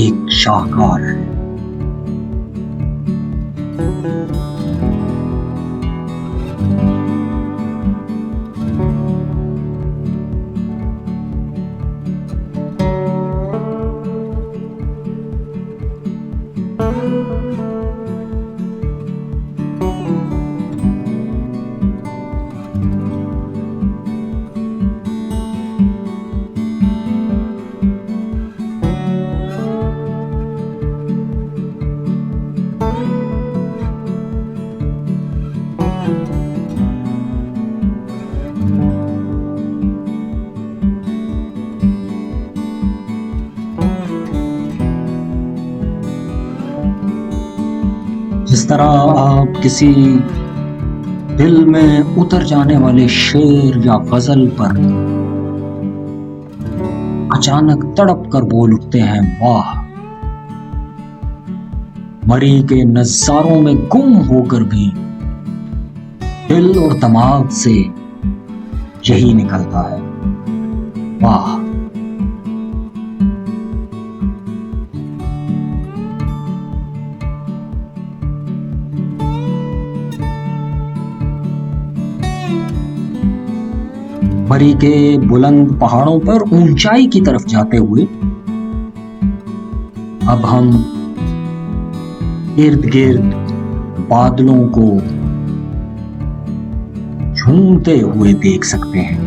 एक शाहकार है। जिस तरह आप किसी दिल में उतर जाने वाले शेर या गजल पर अचानक तड़प कर बोल उठते हैं वाह, मरी के नज़ारों में गुम होकर भी दिल और दिमाग से यही निकलता है वाह। मरी के बुलंद पहाड़ों पर ऊंचाई की तरफ जाते हुए अब हम इर्द गिर्द बादलों को झूमते हुए देख सकते हैं।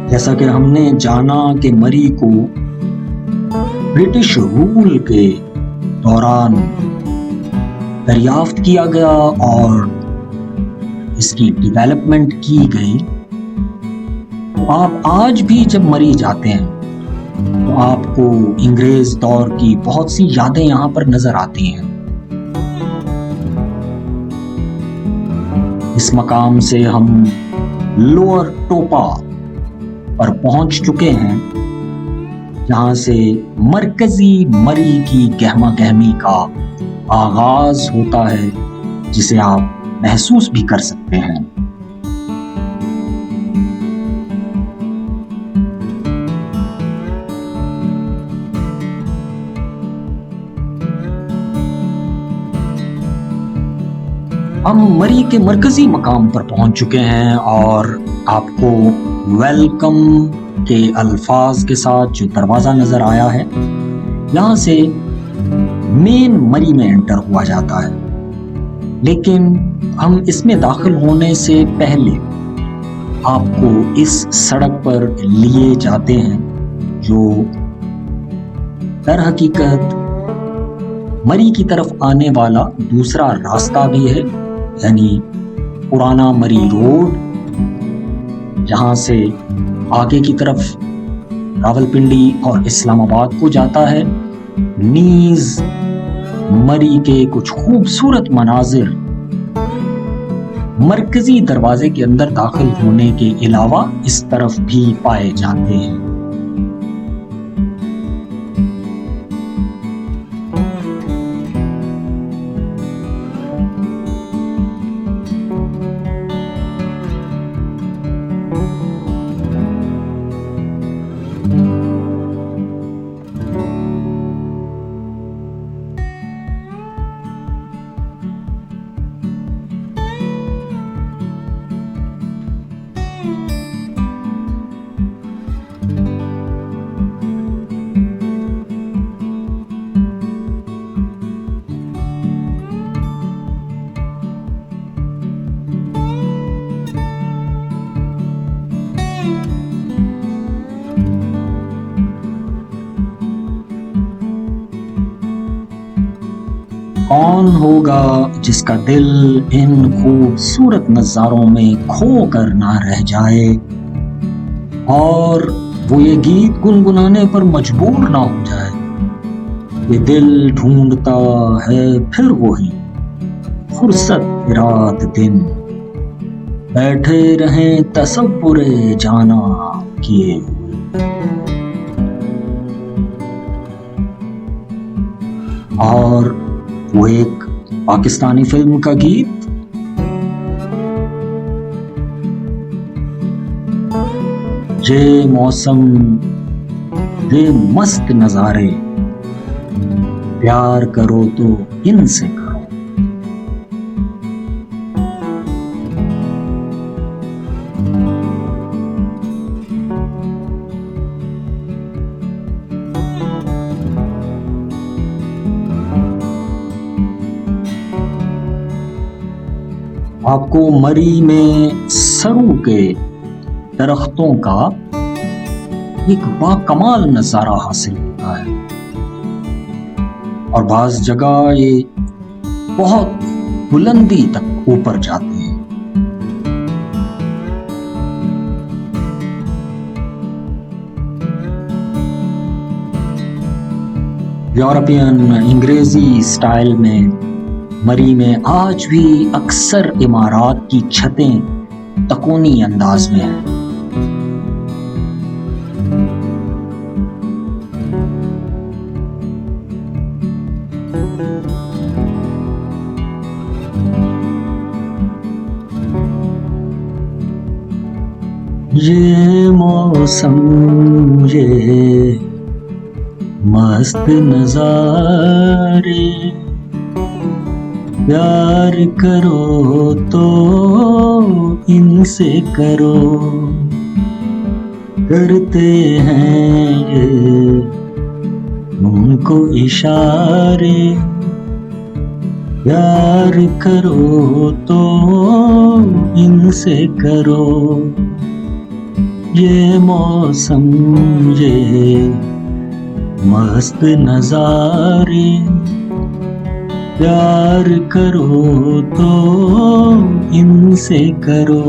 जैसा कि हमने जाना कि मरी को ब्रिटिश रूल के दौरान दरियाफ्त किया गया और इसकी डेवलपमेंट की गई, तो आप आज भी जब मरी जाते हैं तो आपको अंग्रेज दौर की बहुत सी यादें यहाँ पर नजर आती हैं। इस मकाम से हम लोअर टोपा पर पहुंच चुके हैं, जहां से मरकजी मरी की गहमा गहमी का आगाज होता है, जिसे आप महसूस भी कर सकते हैं। हम मरी के मरकजी मकाम पर पहुंच चुके हैं और आपको वेलकम के अल्फाज के साथ जो दरवाजा नजर आया है, यहां से मेन मरी में एंटर हुआ जाता है। लेकिन हम इसमें दाखिल होने से पहले आपको इस सड़क पर लिए जाते हैं जो दर हकीकत मरी की तरफ आने वाला दूसरा रास्ता भी है, यानी पुराना मरी रोड, जहां से आगे की तरफ रावलपिंडी और इस्लामाबाद को जाता है। नीज मरी के कुछ खूबसूरत मनाजिर मरकजी दरवाजे के अंदर दाखिल होने के अलावा इस तरफ भी पाए जाते हैं। कौन होगा जिसका दिल इन खूबसूरत नज़ारों में खो कर ना रह जाए और वो ये गीत गुनगुनाने पर मजबूर ना हो जाए। ये दिल ढूंढता है फिर वही फुर्सत रात दिन, बैठे रहें तसव्वुरे जाना किए हुए। और वो एक पाकिस्तानी फिल्म का गीत, ये मौसम ये मस्त नजारे, प्यार करो तो इनसे करो। आपको मरी में सरू के दरख्तों का एक बाकमाल नजारा हासिल होता है और बाज़ जगह ये बहुत बुलंदी तक ऊपर जाते हैं। यूरोपियन अंग्रेजी स्टाइल में मरी में आज भी अक्सर इमारत की छतें तकोनी अंदाज में हैं। ये मौसम ये मस्त नजारे, प्यार करो तो इनसे करो, करते हैं ये उनको इशारे, प्यार करो तो इनसे करो। ये मौसम ये मस्त नजारे, प्यार करो तो इनसे करो।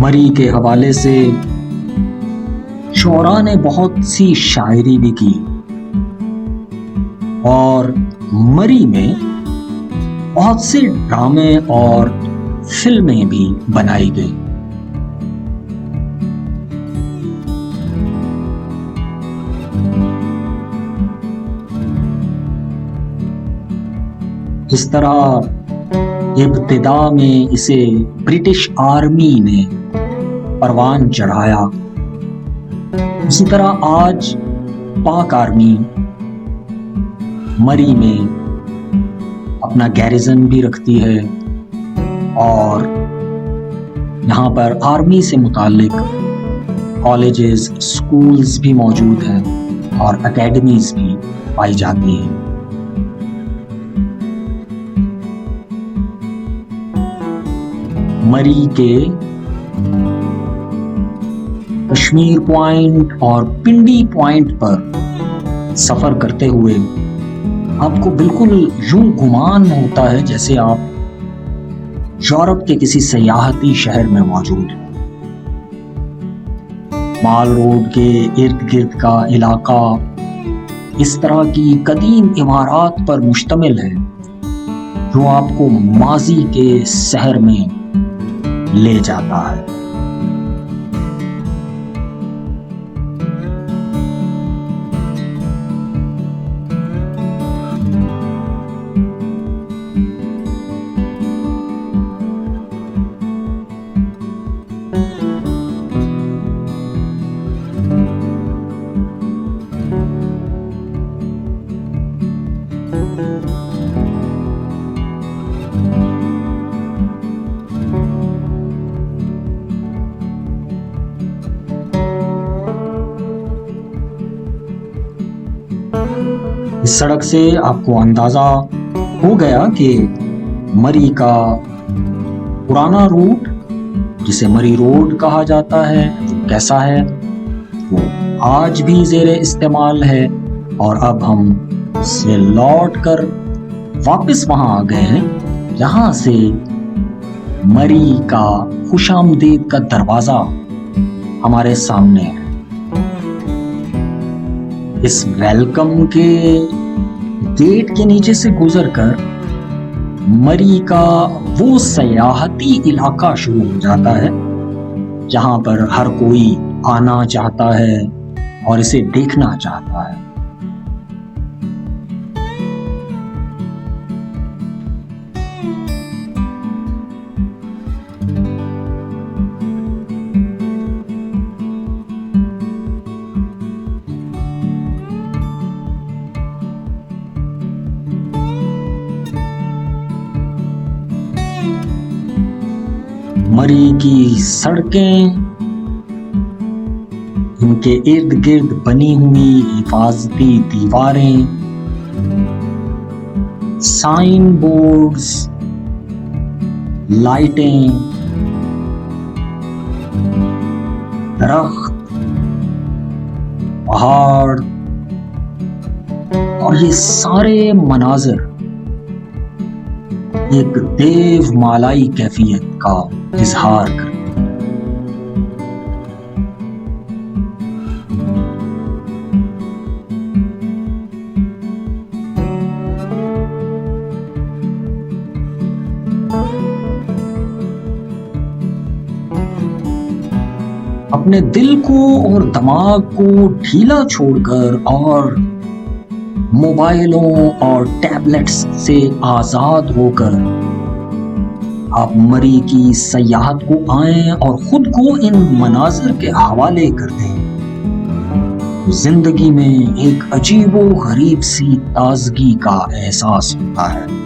मरी के हवाले से शोरा ने बहुत सी शायरी भी की और मरी में बहुत से ड्रामे और फिल्में भी बनाई गई। इस तरह इब्तिदा में इसे ब्रिटिश आर्मी ने परवान चढ़ाया, उसी तरह आज पाक आर्मी मरी में अपना गैरिजन भी रखती है और यहाँ पर आर्मी से मुताल्लिक कॉलेजेस, स्कूल्स भी मौजूद हैं और एकेडमीज भी पाई जाती हैं। मरी के कश्मीर पॉइंट और पिंडी पॉइंट पर सफर करते हुए आपको बिल्कुल यूं गुमान होता है जैसे आप यूरोप के किसी सयाहती शहर में मौजूद हैं। माल रोड के इर्द गिर्द का इलाका इस तरह की कदीम इमारत पर मुश्तमिल है जो आपको माजी के शहर में ले जाता है। सड़क से आपको अंदाजा हो गया कि मरी का पुराना रूट, जिसे मरी रोड कहा जाता है, वो कैसा है। वो आज भी जेरे इस्तेमाल है और अब हम उससे लौट कर वापस वहां आ गए हैं जहां से मरी का खुशामदीद का दरवाजा हमारे सामने है। इस वेलकम के गेट के नीचे से गुजरकर मरी का वो सयाहती इलाका शुरू हो जाता है जहां पर हर कोई आना चाहता है और इसे देखना चाहता है। मरी की सड़कें, इनके इर्द गिर्द बनी हुई हिफाजती दीवारें, साइन बोर्ड्स, लाइटें, दरख्त, पहाड़ और ये सारे मनाजर एक देवमालाई कैफियत का इजहार करते हैं। अपने दिल को और दिमाग को ढीला छोड़कर और मोबाइलों और टैबलेट्स से आजाद होकर आप मरी की सयाहत को आएं और खुद को इन मनाजिर के हवाले कर दें। जिंदगी में एक अजीबो गरीब सी ताजगी का एहसास होता है।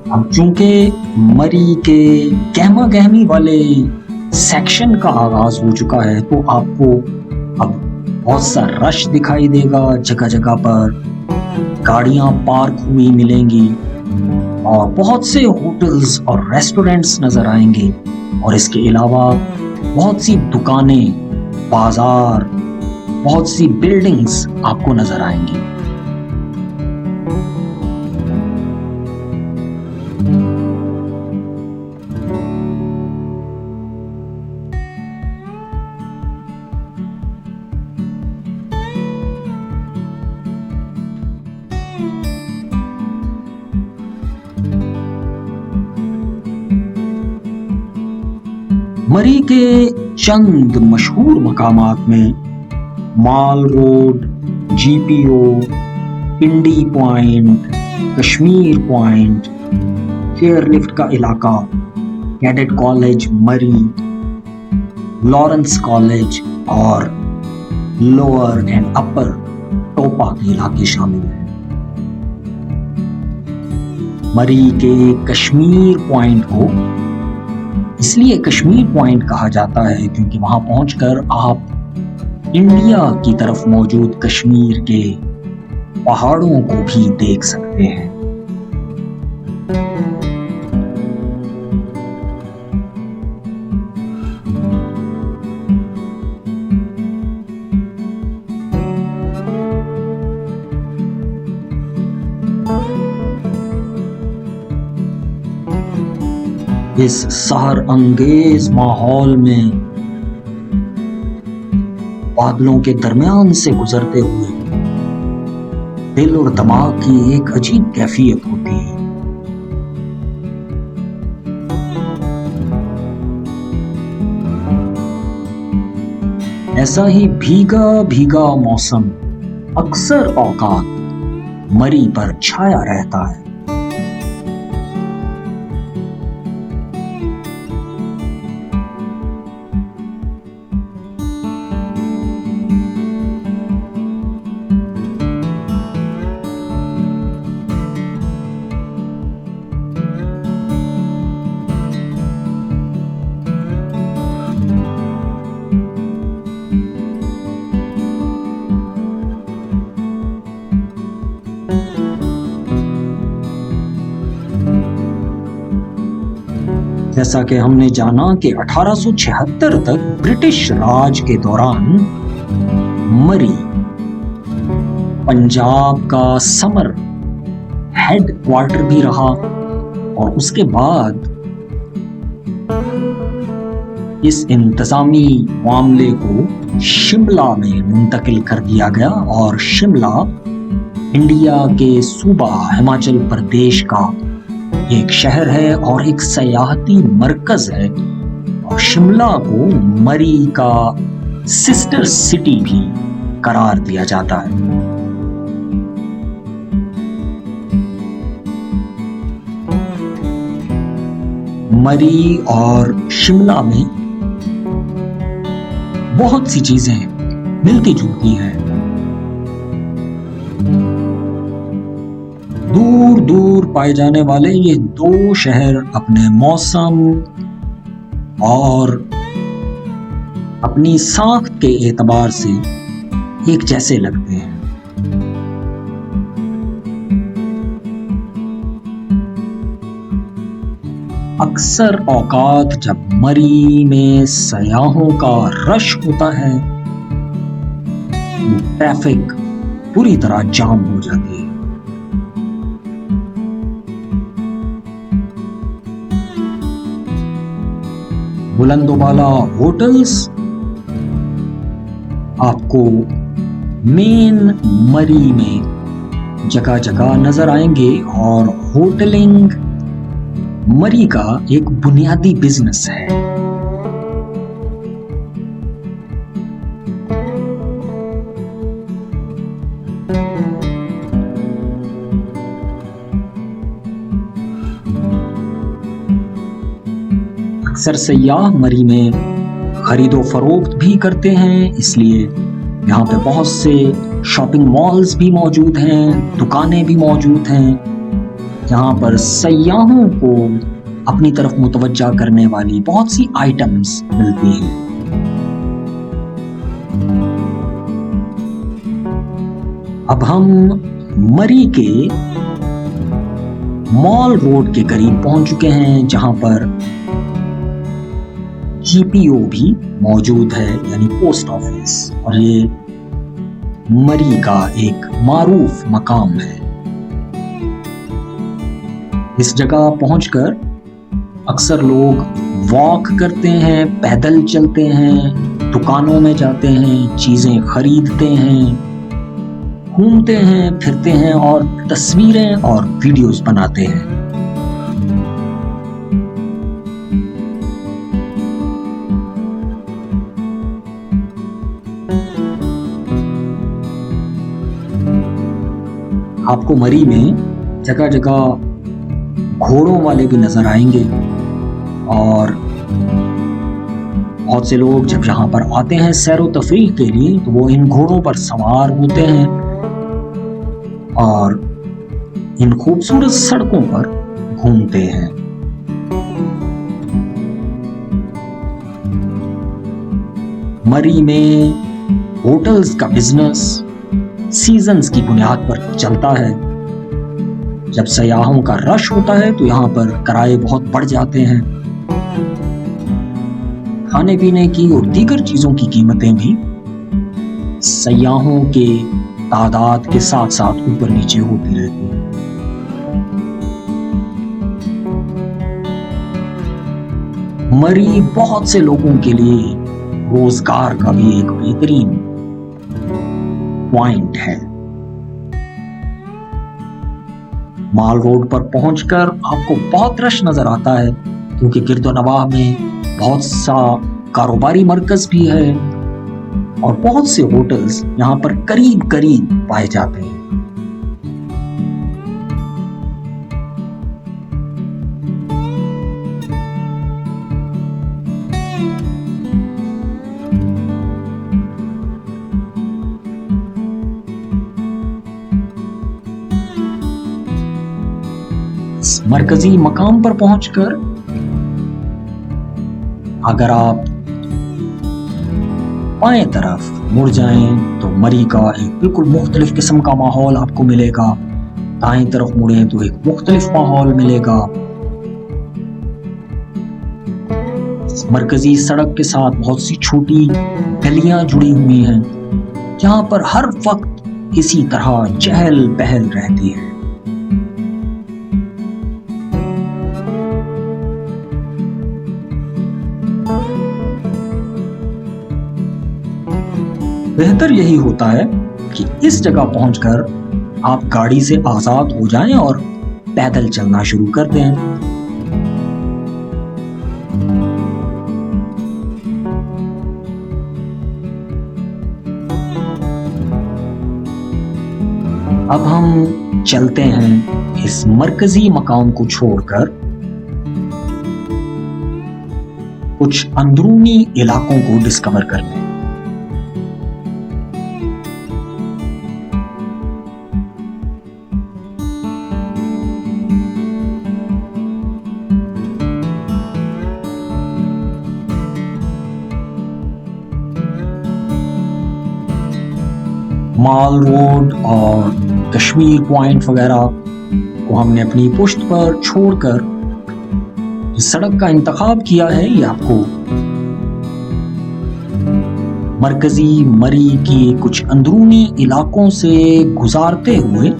अब चूंकि मरी के गहमा गहमी वाले सेक्शन का आगाज हो चुका है तो आपको अब बहुत सा रश दिखाई देगा। जगह जगह पर गाड़ियां पार्क हुई मिलेंगी और बहुत से होटल्स और रेस्टोरेंट्स नजर आएंगे और इसके अलावा बहुत सी दुकानें, बाजार, बहुत सी बिल्डिंग्स आपको नजर आएंगी। मरी के चंद मशहूर मकामात में माल रोड, जीपीओ, पिंडी पॉइंट, कश्मीर पॉइंट, चेयरलिफ्ट का इलाका, कैडेट कॉलेज मरी, लॉरेंस कॉलेज और लोअर एंड अपर टोपा के इलाके शामिल हैं। मरी के कश्मीर पॉइंट को इसलिए कश्मीर पॉइंट कहा जाता है क्योंकि वहां पहुंचकर आप इंडिया की तरफ मौजूद कश्मीर के पहाड़ों को भी देख सकते हैं। इस सहर अंगेज माहौल में बादलों के दरमियान से गुजरते हुए दिल और दिमाग की एक अजीब कैफियत होती है। ऐसा ही भीगा भीगा मौसम अक्सर औकात मरी पर छाया रहता है। जैसा कि हमने जाना कि 1876 तक ब्रिटिश राज के दौरान मरी पंजाब का समर हेड क्वार्टर भी रहा और उसके बाद इस इंतजामी मामले को शिमला में मुंतकिल कर दिया गया और शिमला इंडिया के सूबा हिमाचल प्रदेश का एक शहर है और एक सयाहती मरकज है और शिमला को मरी का सिस्टर सिटी भी करार दिया जाता है। मरी और शिमला में बहुत सी चीजें मिलती जुलती हैं। दूर दूर पाए जाने वाले ये दो शहर अपने मौसम और अपनी साख्त के एतबार से एक जैसे लगते हैं। अक्सर औकात जब मरी में सयाहों का रश होता है तो ट्रैफिक पूरी तरह जाम हो जाती है। बुलंदोबाला होटल्स आपको मेन मरी में जगह जगह नजर आएंगे और होटलिंग मरी का एक बुनियादी बिजनेस है। अक्सर सयाह मरी में खरीदो फरोख्त भी करते हैं, इसलिए यहाँ पे बहुत से शॉपिंग मॉल्स भी मौजूद हैं, दुकानें भी मौजूद हैं जहाँ पर सयाहों को अपनी तरफ मुतवज्जा करने वाली बहुत सी आइटम्स मिलती हैं। अब हम मरी के मॉल रोड के करीब पहुंच चुके हैं जहां पर जीपीओ भी मौजूद है यानी पोस्ट ऑफिस, और ये मरी का एक मारूफ मकाम है। इस जगह पहुंचकर अक्सर लोग वॉक करते हैं, पैदल चलते हैं, दुकानों में जाते हैं, चीजें खरीदते हैं, घूमते हैं, फिरते हैं और तस्वीरें और वीडियोस बनाते हैं। आपको मरी में जगह जगह घोड़ों वाले भी नजर आएंगे और बहुत से लोग जब यहाँ पर आते हैं सैरो तफरीह के लिए तो वो इन घोड़ों पर सवार होते हैं और इन खूबसूरत सड़कों पर घूमते हैं। मरी में होटल्स का बिजनेस सीजन्स की बुनियाद पर चलता है। जब सयाहों का रश होता है तो यहाँ पर किराए बहुत बढ़ जाते हैं। खाने पीने की और दीगर चीजों की कीमतें भी सयाहों के तादाद के साथ साथ ऊपर नीचे होती रहती है। मरी बहुत से लोगों के लिए रोजगार का भी एक बेहतरीन पॉइंट है। माल रोड पर पहुंचकर आपको बहुत रश नजर आता है, क्योंकि गिरदोनवाह में बहुत सा कारोबारी मरकज भी है और बहुत से होटल्स यहाँ पर करीब करीब पाए जाते हैं। मरकजी मकाम पर पहुंचकर अगर आप बाएं तरफ मुड़ जाएं तो मरी का एक बिल्कुल मुख्तलिफ किस्म का माहौल आपको मिलेगा। दाएं तरफ मुड़े तो एक मुख्तलिफ माहौल मिलेगा। मरकजी सड़क के साथ बहुत सी छोटी गलियां जुड़ी हुई हैं, जहां पर हर वक्त इसी तरह चहल पहल रहती है। बेहतर यही होता है कि इस जगह पहुंचकर आप गाड़ी से आजाद हो जाएं और पैदल चलना शुरू कर दें। अब हम चलते हैं इस मरकजी मकाम को छोड़कर कुछ अंदरूनी इलाकों को डिस्कवर करने। माल रोड और कश्मीर पॉइंट वगैरह को हमने अपनी पुश्त पर छोड़कर इस सड़क का इंतखाब किया है। ये आपको मरकजी मरी के कुछ अंदरूनी इलाकों से गुजारते हुए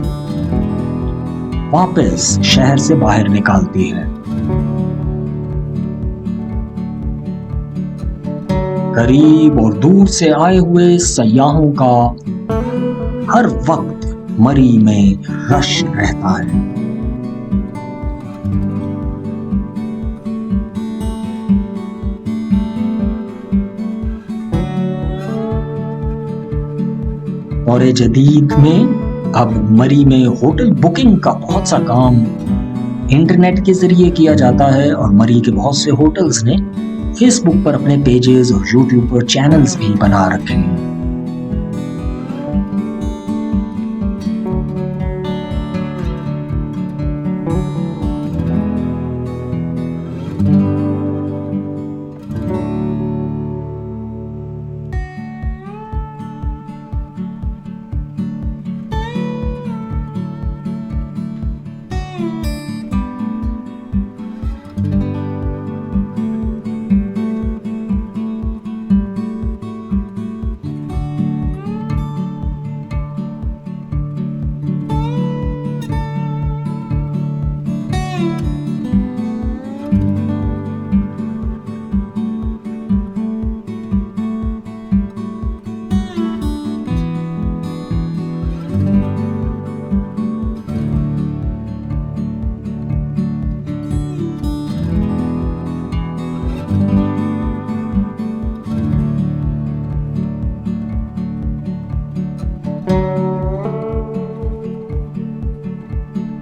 वापस शहर से बाहर निकालती है। करीब और दूर से आए हुए सयाहों का हर वक्त मरी में रश रहता है। दौरे जदीद में अब मरी में होटल बुकिंग का बहुत सा काम इंटरनेट के जरिए किया जाता है और मरी के बहुत से होटल्स ने फेसबुक पर अपने पेजेस और यूट्यूब पर चैनल्स भी बना रखे हैं।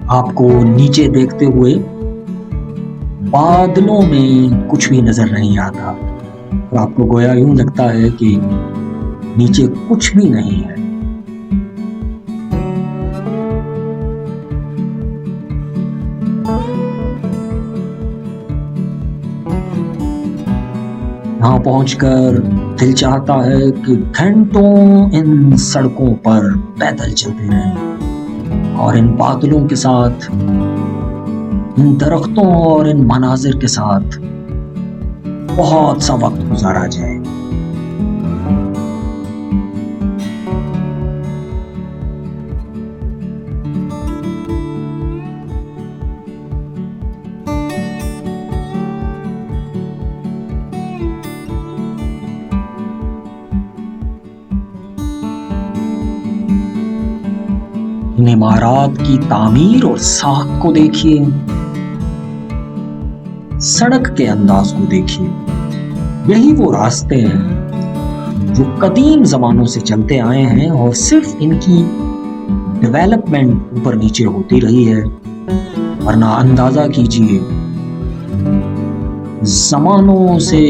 आपको नीचे देखते हुए बादलों में कुछ भी नजर नहीं आता और आपको गोया यूं लगता है कि नीचे कुछ भी नहीं है। यहाँ पहुंचकर दिल चाहता है कि घंटों इन सड़कों पर पैदल चलते रहें और इन बादलों के साथ, इन दरख्तों और इन मनाजिर के साथ बहुत सा वक्त गुजारा जाए। इन इमारात की तामीर और साख को देखिए, सड़क के अंदाज को देखिए। यही वो रास्ते हैं जो कदीम जमानों से चलते आए हैं और सिर्फ इनकी डेवलपमेंट ऊपर नीचे होती रही है। वरना अंदाजा कीजिए जमानों से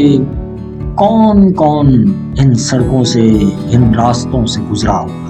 कौन कौन इन सड़कों से, इन रास्तों से गुजरा होगा।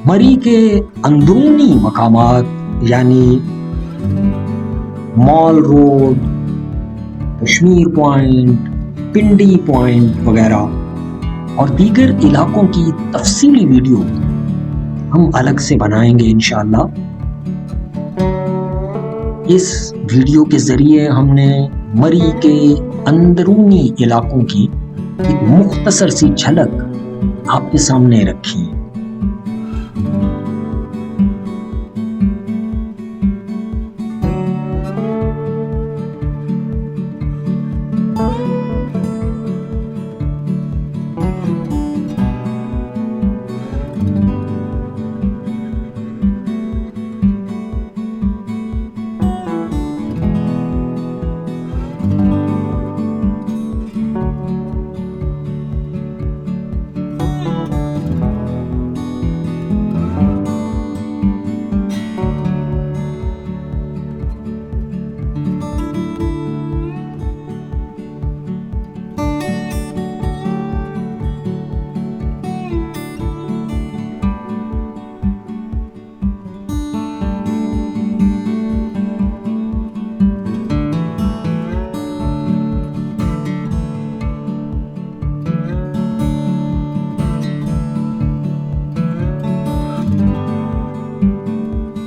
मरी के अंदरूनी मकामात यानी मॉल रोड, कश्मीर पॉइंट, पिंडी पॉइंट वगैरह और दीगर इलाकों की तफसीली वीडियो हम अलग से बनाएंगे इंशाअल्लाह। इस वीडियो के जरिए हमने मरी के अंदरूनी इलाकों की एक मुख्तसर सी झलक आपके सामने रखी।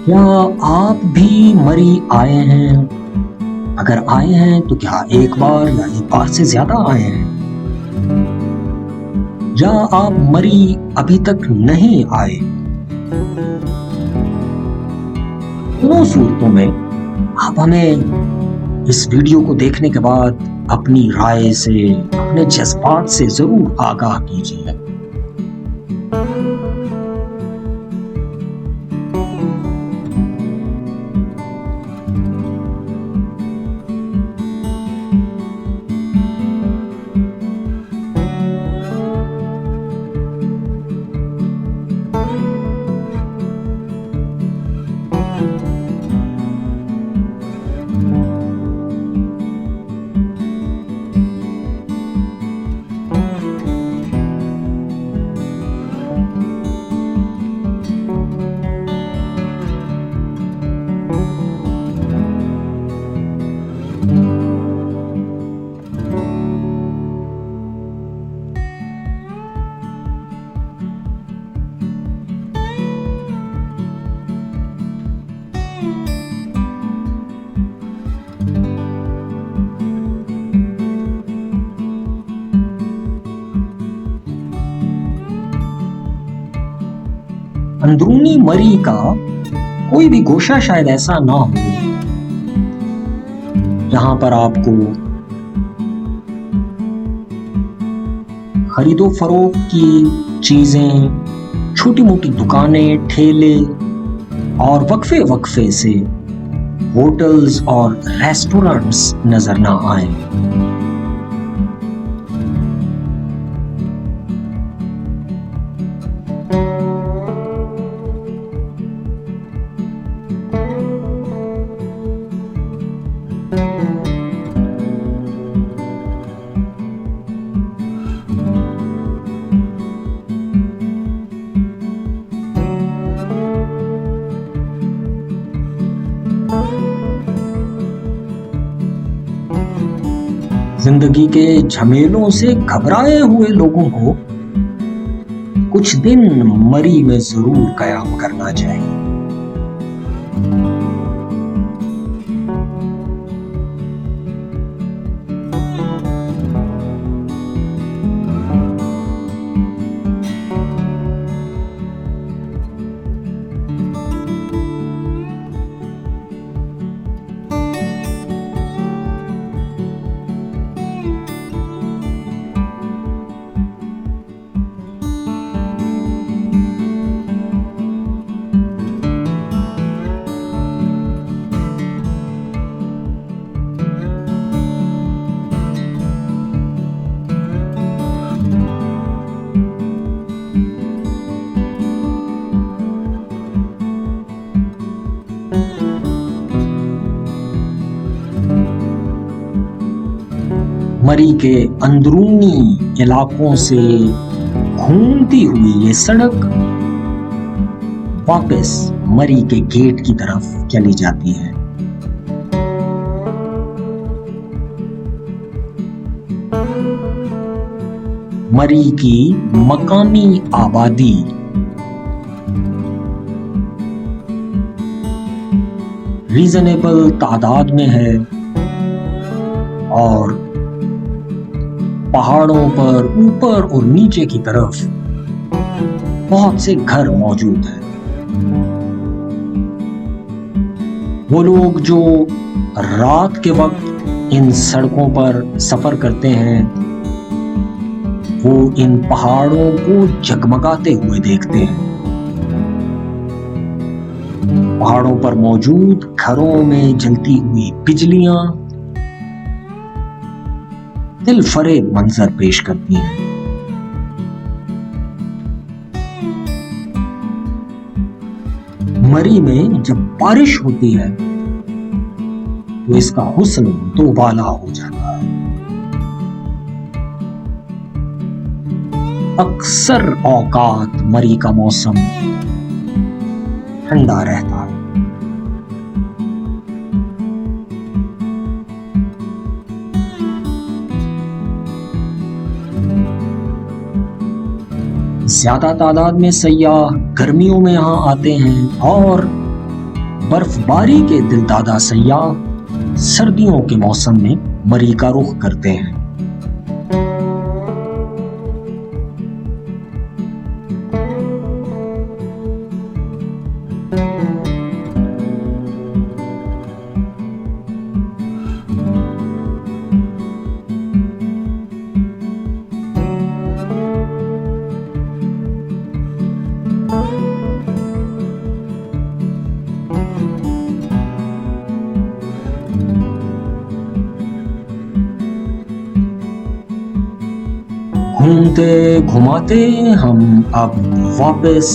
क्या आप भी मरी आए हैं? अगर आए हैं तो क्या एक बार या एक बार से ज्यादा आए हैं? या आप मरी अभी तक नहीं आए? दोनों सूरतों में आप हमें इस वीडियो को देखने के बाद अपनी राय से, अपने जज्बात से जरूर आगाह कीजिए। अंदरूनी मरी का कोई भी गोशा शायद ऐसा ना हो जहां पर आपको खरीदो फरोख्त की चीजें, छोटी मोटी दुकानें, ठेले और वक्फे वक्फे से होटल्स और रेस्टोरेंट्स नजर ना आए। जिंदगी के झमेलों से घबराए हुए लोगों को कुछ दिन मरी में जरूर कयाम करना चाहिए। मरी के अंदरूनी इलाकों से घूमती हुई ये सड़क वापस मरी के गेट की तरफ चली जाती है। मरी की मकामी आबादी रीजनेबल तादाद में है और पहाड़ों पर ऊपर और नीचे की तरफ बहुत से घर मौजूद हैं। वो लोग जो रात के वक्त इन सड़कों पर सफर करते हैं वो इन पहाड़ों को जगमगाते हुए देखते हैं। पहाड़ों पर मौजूद घरों में जलती हुई बिजलियां दिल फरेब मंजर पेश करती हैं। मरी में जब बारिश होती है तो इसका हुस्न दोबाला हो जाता है। अक्सर औकात मरी का मौसम ठंडा रहता है। ज्यादा तादाद में सयाह गर्मियों में यहाँ आते हैं और बर्फबारी के दिलदादा सयाह सर्दियों के मौसम में मरी का रुख करते हैं। घूमते घुमाते हम अब वापस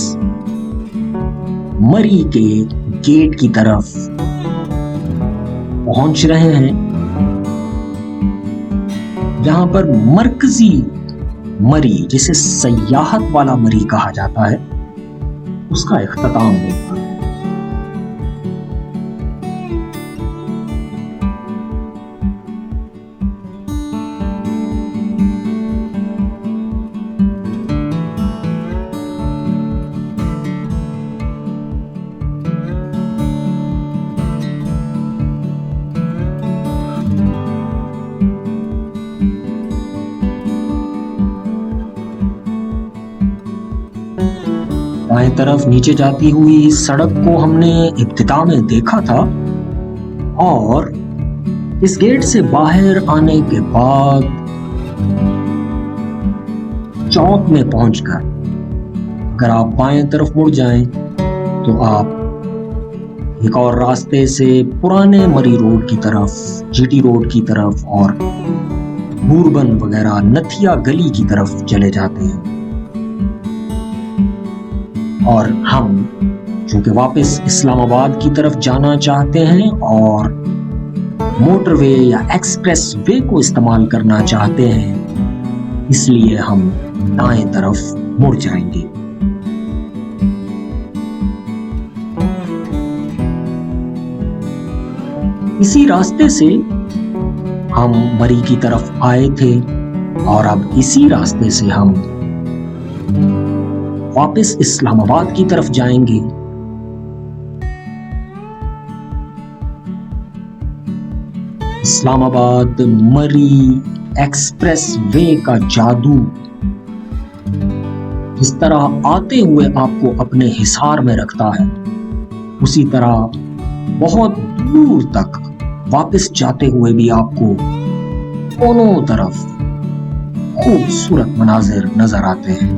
मरी के गेट की तरफ पहुंच रहे हैं, जहां पर मरकजी मरी जिसे सयाहत वाला मरी कहा जाता है उसका इख्तिताम होता है। बाएं तरफ नीचे जाती हुई सड़क को हमने इब्तिदा में देखा था और इस गेट से बाहर आने के बाद चौक में पहुंचकर अगर आप बाएं तरफ मुड़ जाएं तो आप एक और रास्ते से पुराने मरी रोड की तरफ, जीटी रोड की तरफ और बूरबन वगैरह नथिया गली की तरफ चले जाते हैं। और हम चूंकि वापस इस्लामाबाद की तरफ जाना चाहते हैं और मोटरवे या एक्सप्रेस वे को इस्तेमाल करना चाहते हैं, इसलिए हम दाएं तरफ मुड़ जाएंगे। इसी रास्ते से हम मरी की तरफ आए थे और अब इसी रास्ते से हम वापस इस्लामाबाद की तरफ जाएंगे। इस्लामाबाद मरी एक्सप्रेस वे का जादू जिस तरह आते हुए आपको अपने हिसार में रखता है, उसी तरह बहुत दूर तक वापस जाते हुए भी आपको दोनों तरफ खूबसूरत मनाजिर नजर आते हैं।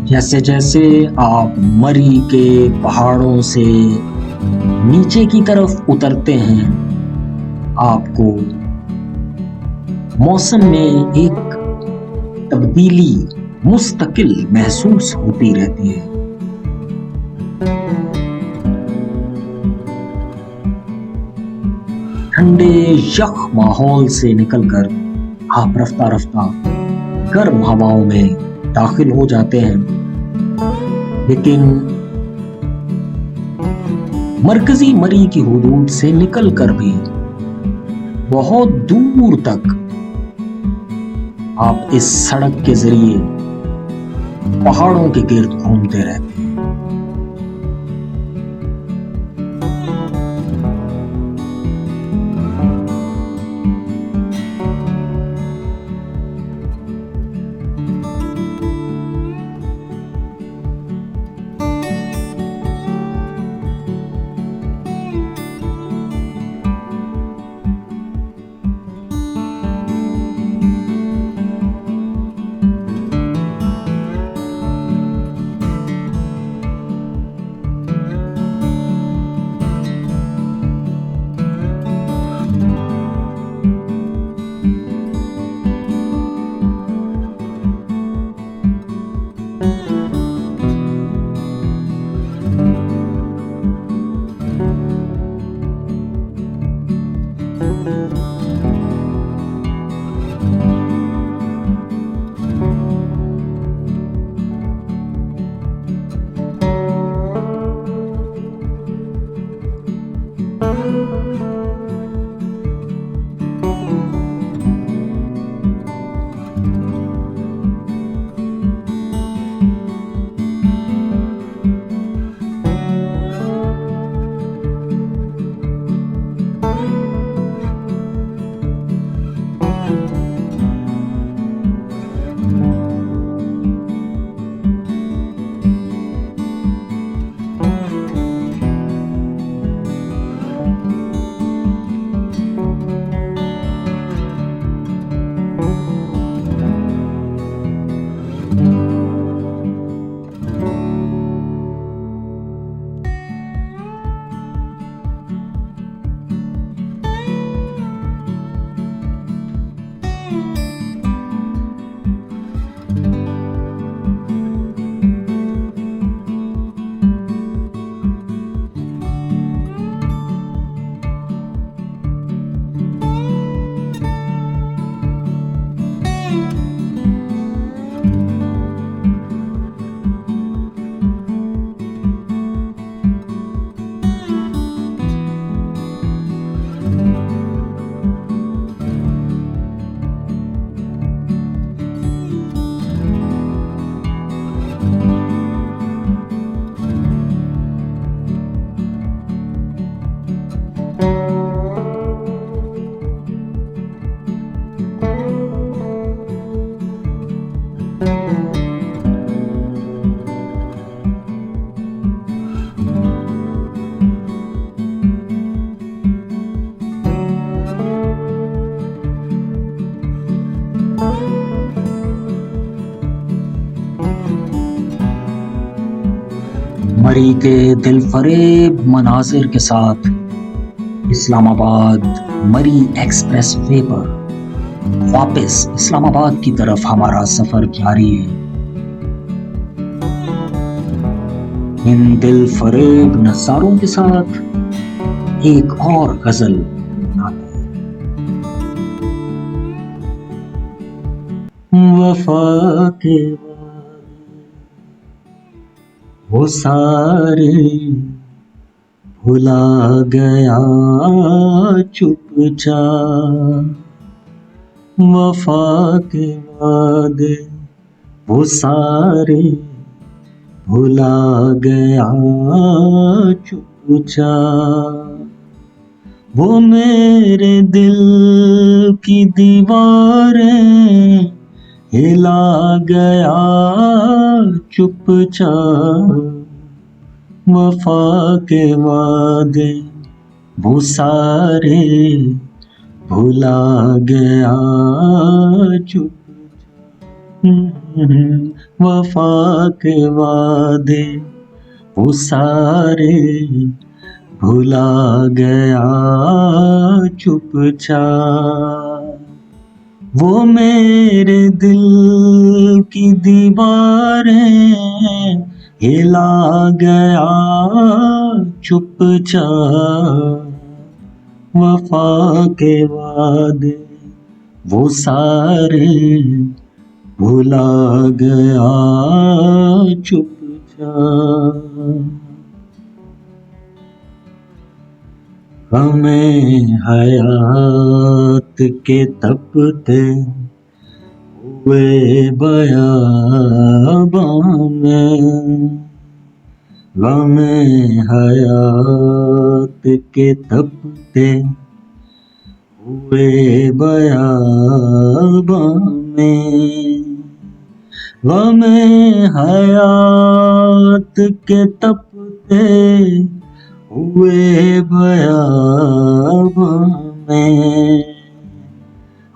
जैसे जैसे आप मरी के पहाड़ों से नीचे की तरफ उतरते हैं, आपको मौसम में एक तब्दीली मुस्तकिल महसूस होती रहती है। ठंडे यख माहौल से निकलकर आप रफ्ता रफ्ता गर्म हवाओं में दाखिल हो जाते हैं, लेकिन मरकजी मरी की हुदूद से निकलकर भी बहुत दूर तक आप इस सड़क के जरिए पहाड़ों के गिर्द घूमते रहते हैं। मरी के दिलफरेब मनाजिर के साथ इस्लामाबाद मरी एक्सप्रेस वे पर वापस इस्लामाबाद की तरफ हमारा सफर जारी है। इन दिलफरेब नज़ारों के साथ एक और गजल वफा के वो सारे भुला गया चुपचाप, वफा के वादे वो सारे भुला गया चुपचाप। वो मेरे दिल की दीवारें हिला गया चुपचाप, वफा के वादे वो सारे भुला गया चुपचाप। वफा के वादे वो सारे भुला गया चुपचाप। वो मेरे दिल की दीवारें हिला गया चुपचाप, वफा के वादे वो सारे भुला गया चुपचाप। हमें हयात के तपते हुए बयाबां में, हमें हयात के तपते हुए बयाबां में, हमें हयात के तपते हुए बयाबां में,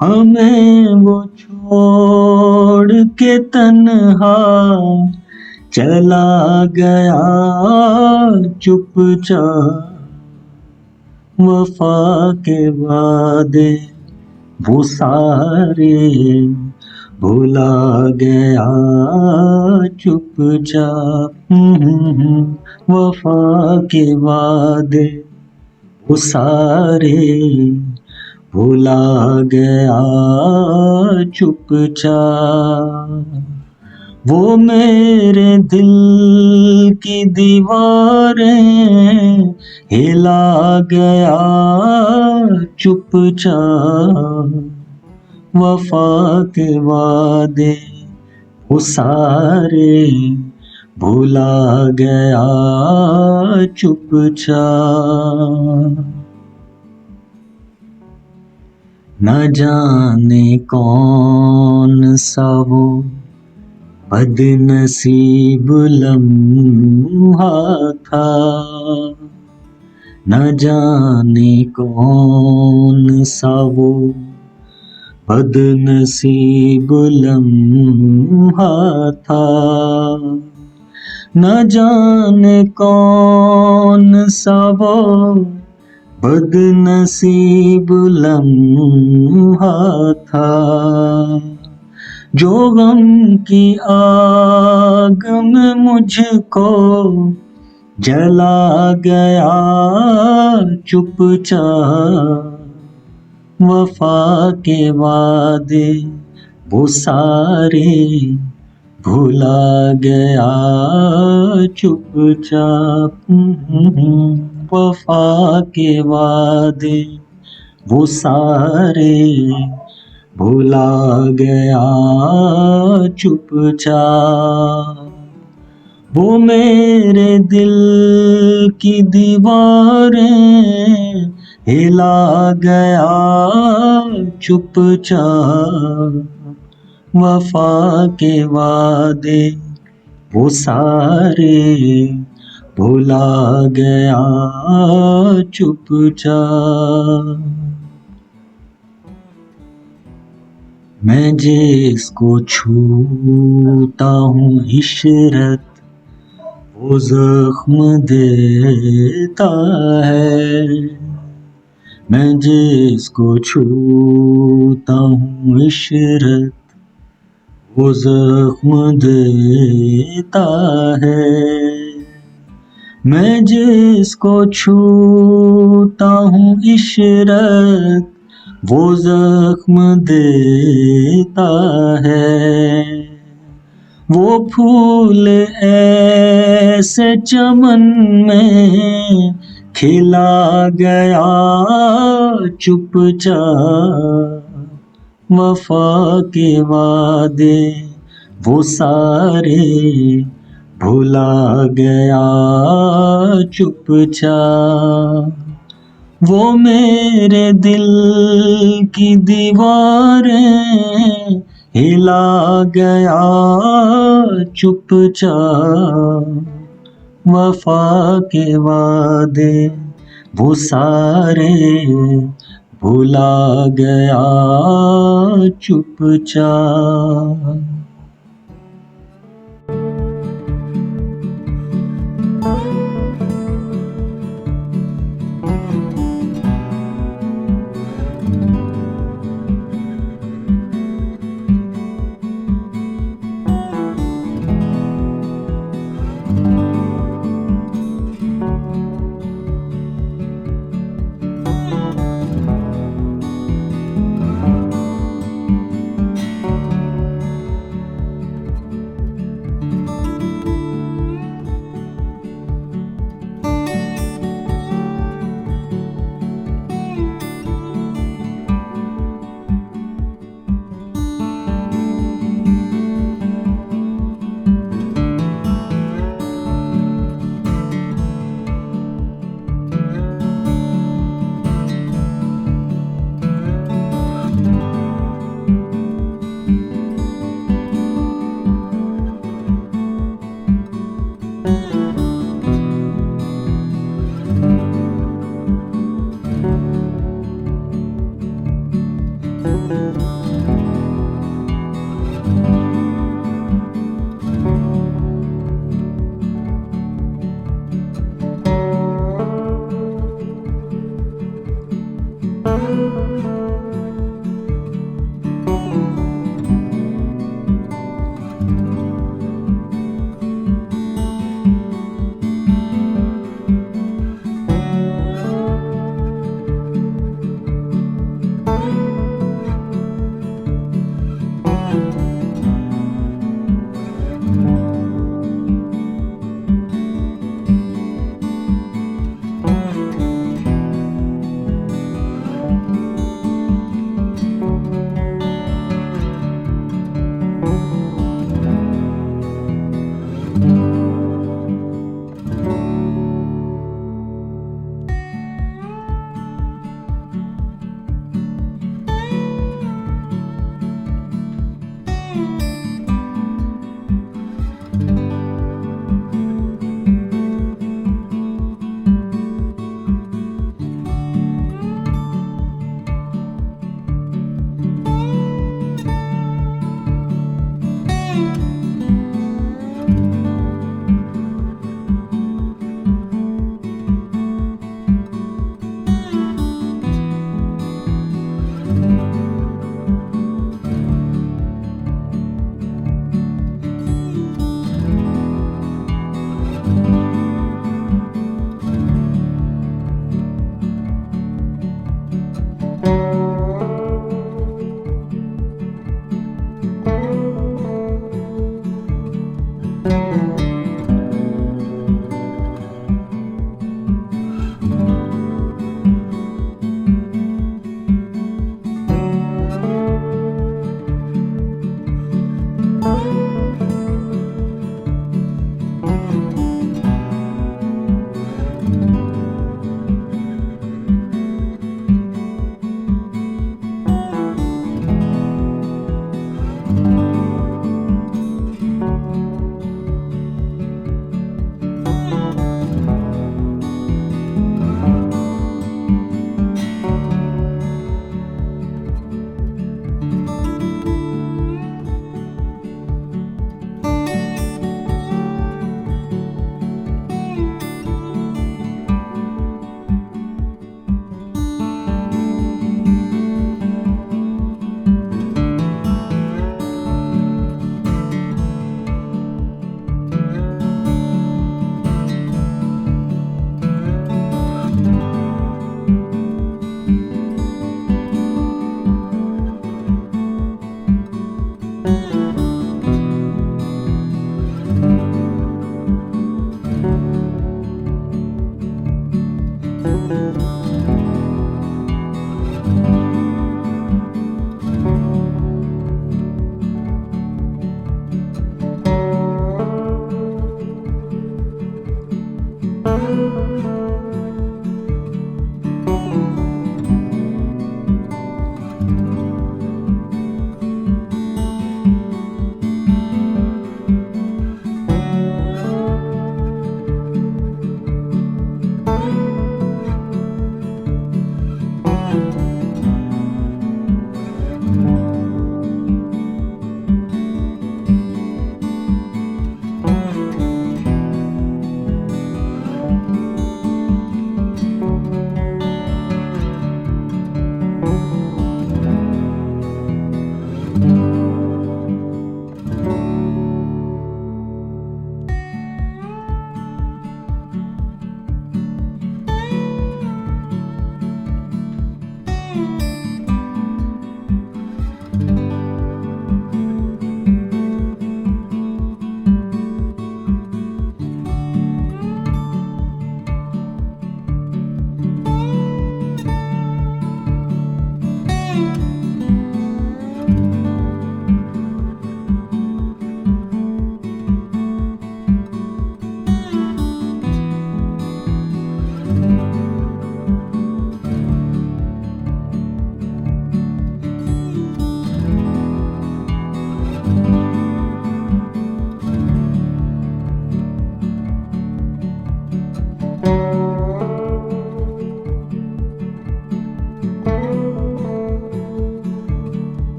हमें वो छोड़ के तन्हा चला गया चुपचाप, वफा के वादे वो सारे भुला गया चुपचाप। वफा के वादे वो सारे भुला गया चुपचाप। वो मेरे दिल की दीवारें हिला गया चुपचाप, वफा के वादे वो सारे भुला गया चुपचाप। न जाने कौन सा वो बदनसीब लम्हा था, न जाने कौन सा वो बदनसीब लम्हा था, न जाने कौन सा वो बदनसीब लम्हा था, जो गम की आग में मुझको जला गया चुपचाप, वफा के वादे वो सारे भुला गया चुपचाप, वफा के वादे वो सारे भुला गया चुपचाप। वो मेरे दिल की दीवारें हिला गया चुपचाप, वफा के वादे वो सारे भुला गया चुपचाप। मैं जिसको छूता हूँ इशरत वो जख्म देता है। मैं जिसको छूता हूँ इशरत वो जख्म देता है। मैं जिसको छूता हूँ इशरत वो जख्म देता है। वो फूल ऐसे चमन में खिला गया चुपचाप। वफा के वादे वो सारे भुला गया चुपचाप। वो मेरे दिल की दीवारें हिला गया चुपचाप। वफा के वादे वो सारे भुला गया चुपचाप।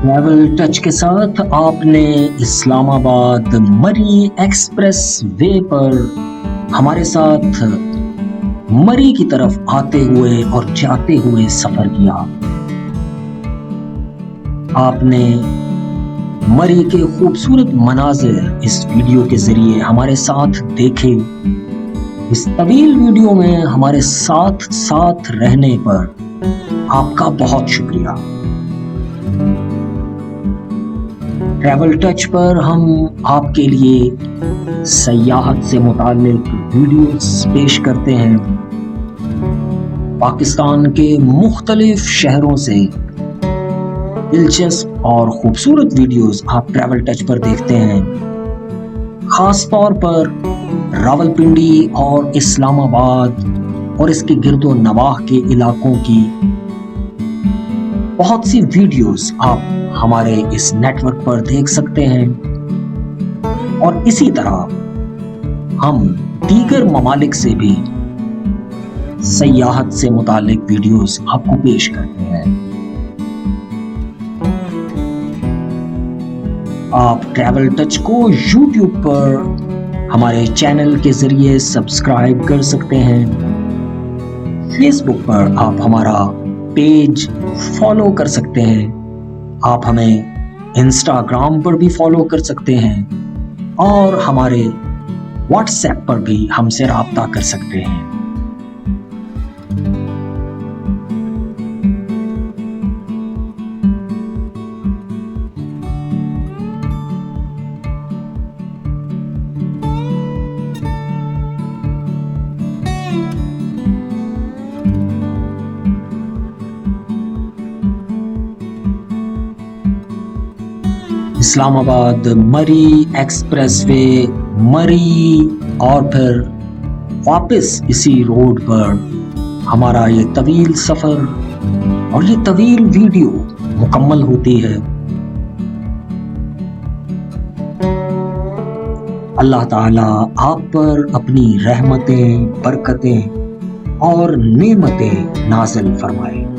ट्रैवल टच के साथ आपने इस्लामाबाद मरी एक्सप्रेस वे पर हमारे साथ मरी की तरफ आते हुए और जाते हुए सफर किया। आपने मरी के खूबसूरत मनाजिर इस वीडियो के जरिए हमारे साथ देखे। इस तवील वीडियो में हमारे साथ साथ रहने पर आपका बहुत शुक्रिया। ट्रैवल टच पर हम आपके लिए सयाहत से मुताल्लिक वीडियोस पेश करते हैं। पाकिस्तान के मुख्तलिफ शहरों से दिलचस्प और खूबसूरत वीडियोस आप ट्रैवल टच पर देखते हैं। खास तौर पर रावलपिंडी और इस्लामाबाद और इसके गिरदो नवाह के इलाकों की बहुत सी वीडियोस आप हमारे इस नेटवर्क पर देख सकते हैं। और इसी तरह हम दीगर ममालिक से भी सयाहत से मुतालिक वीडियोस आपको पेश करते हैं। आप ट्रैवल टच को YouTube पर हमारे चैनल के जरिए सब्सक्राइब कर सकते हैं। फेसबुक पर आप हमारा पेज फॉलो कर सकते हैं। आप हमें इंस्टाग्राम पर भी फॉलो कर सकते हैं और हमारे व्हाट्सएप पर भी हमसे राब्ता कर सकते हैं। इस्लामाबाद मरी एक्सप्रेसवे मरी और फिर वापस इसी रोड पर हमारा ये तवील सफर और ये तवील वीडियो मुकम्मल होती है। अल्लाह ताला आप पर अपनी रहमतें, बरकतें और नेमतें नाज़िल फरमाए।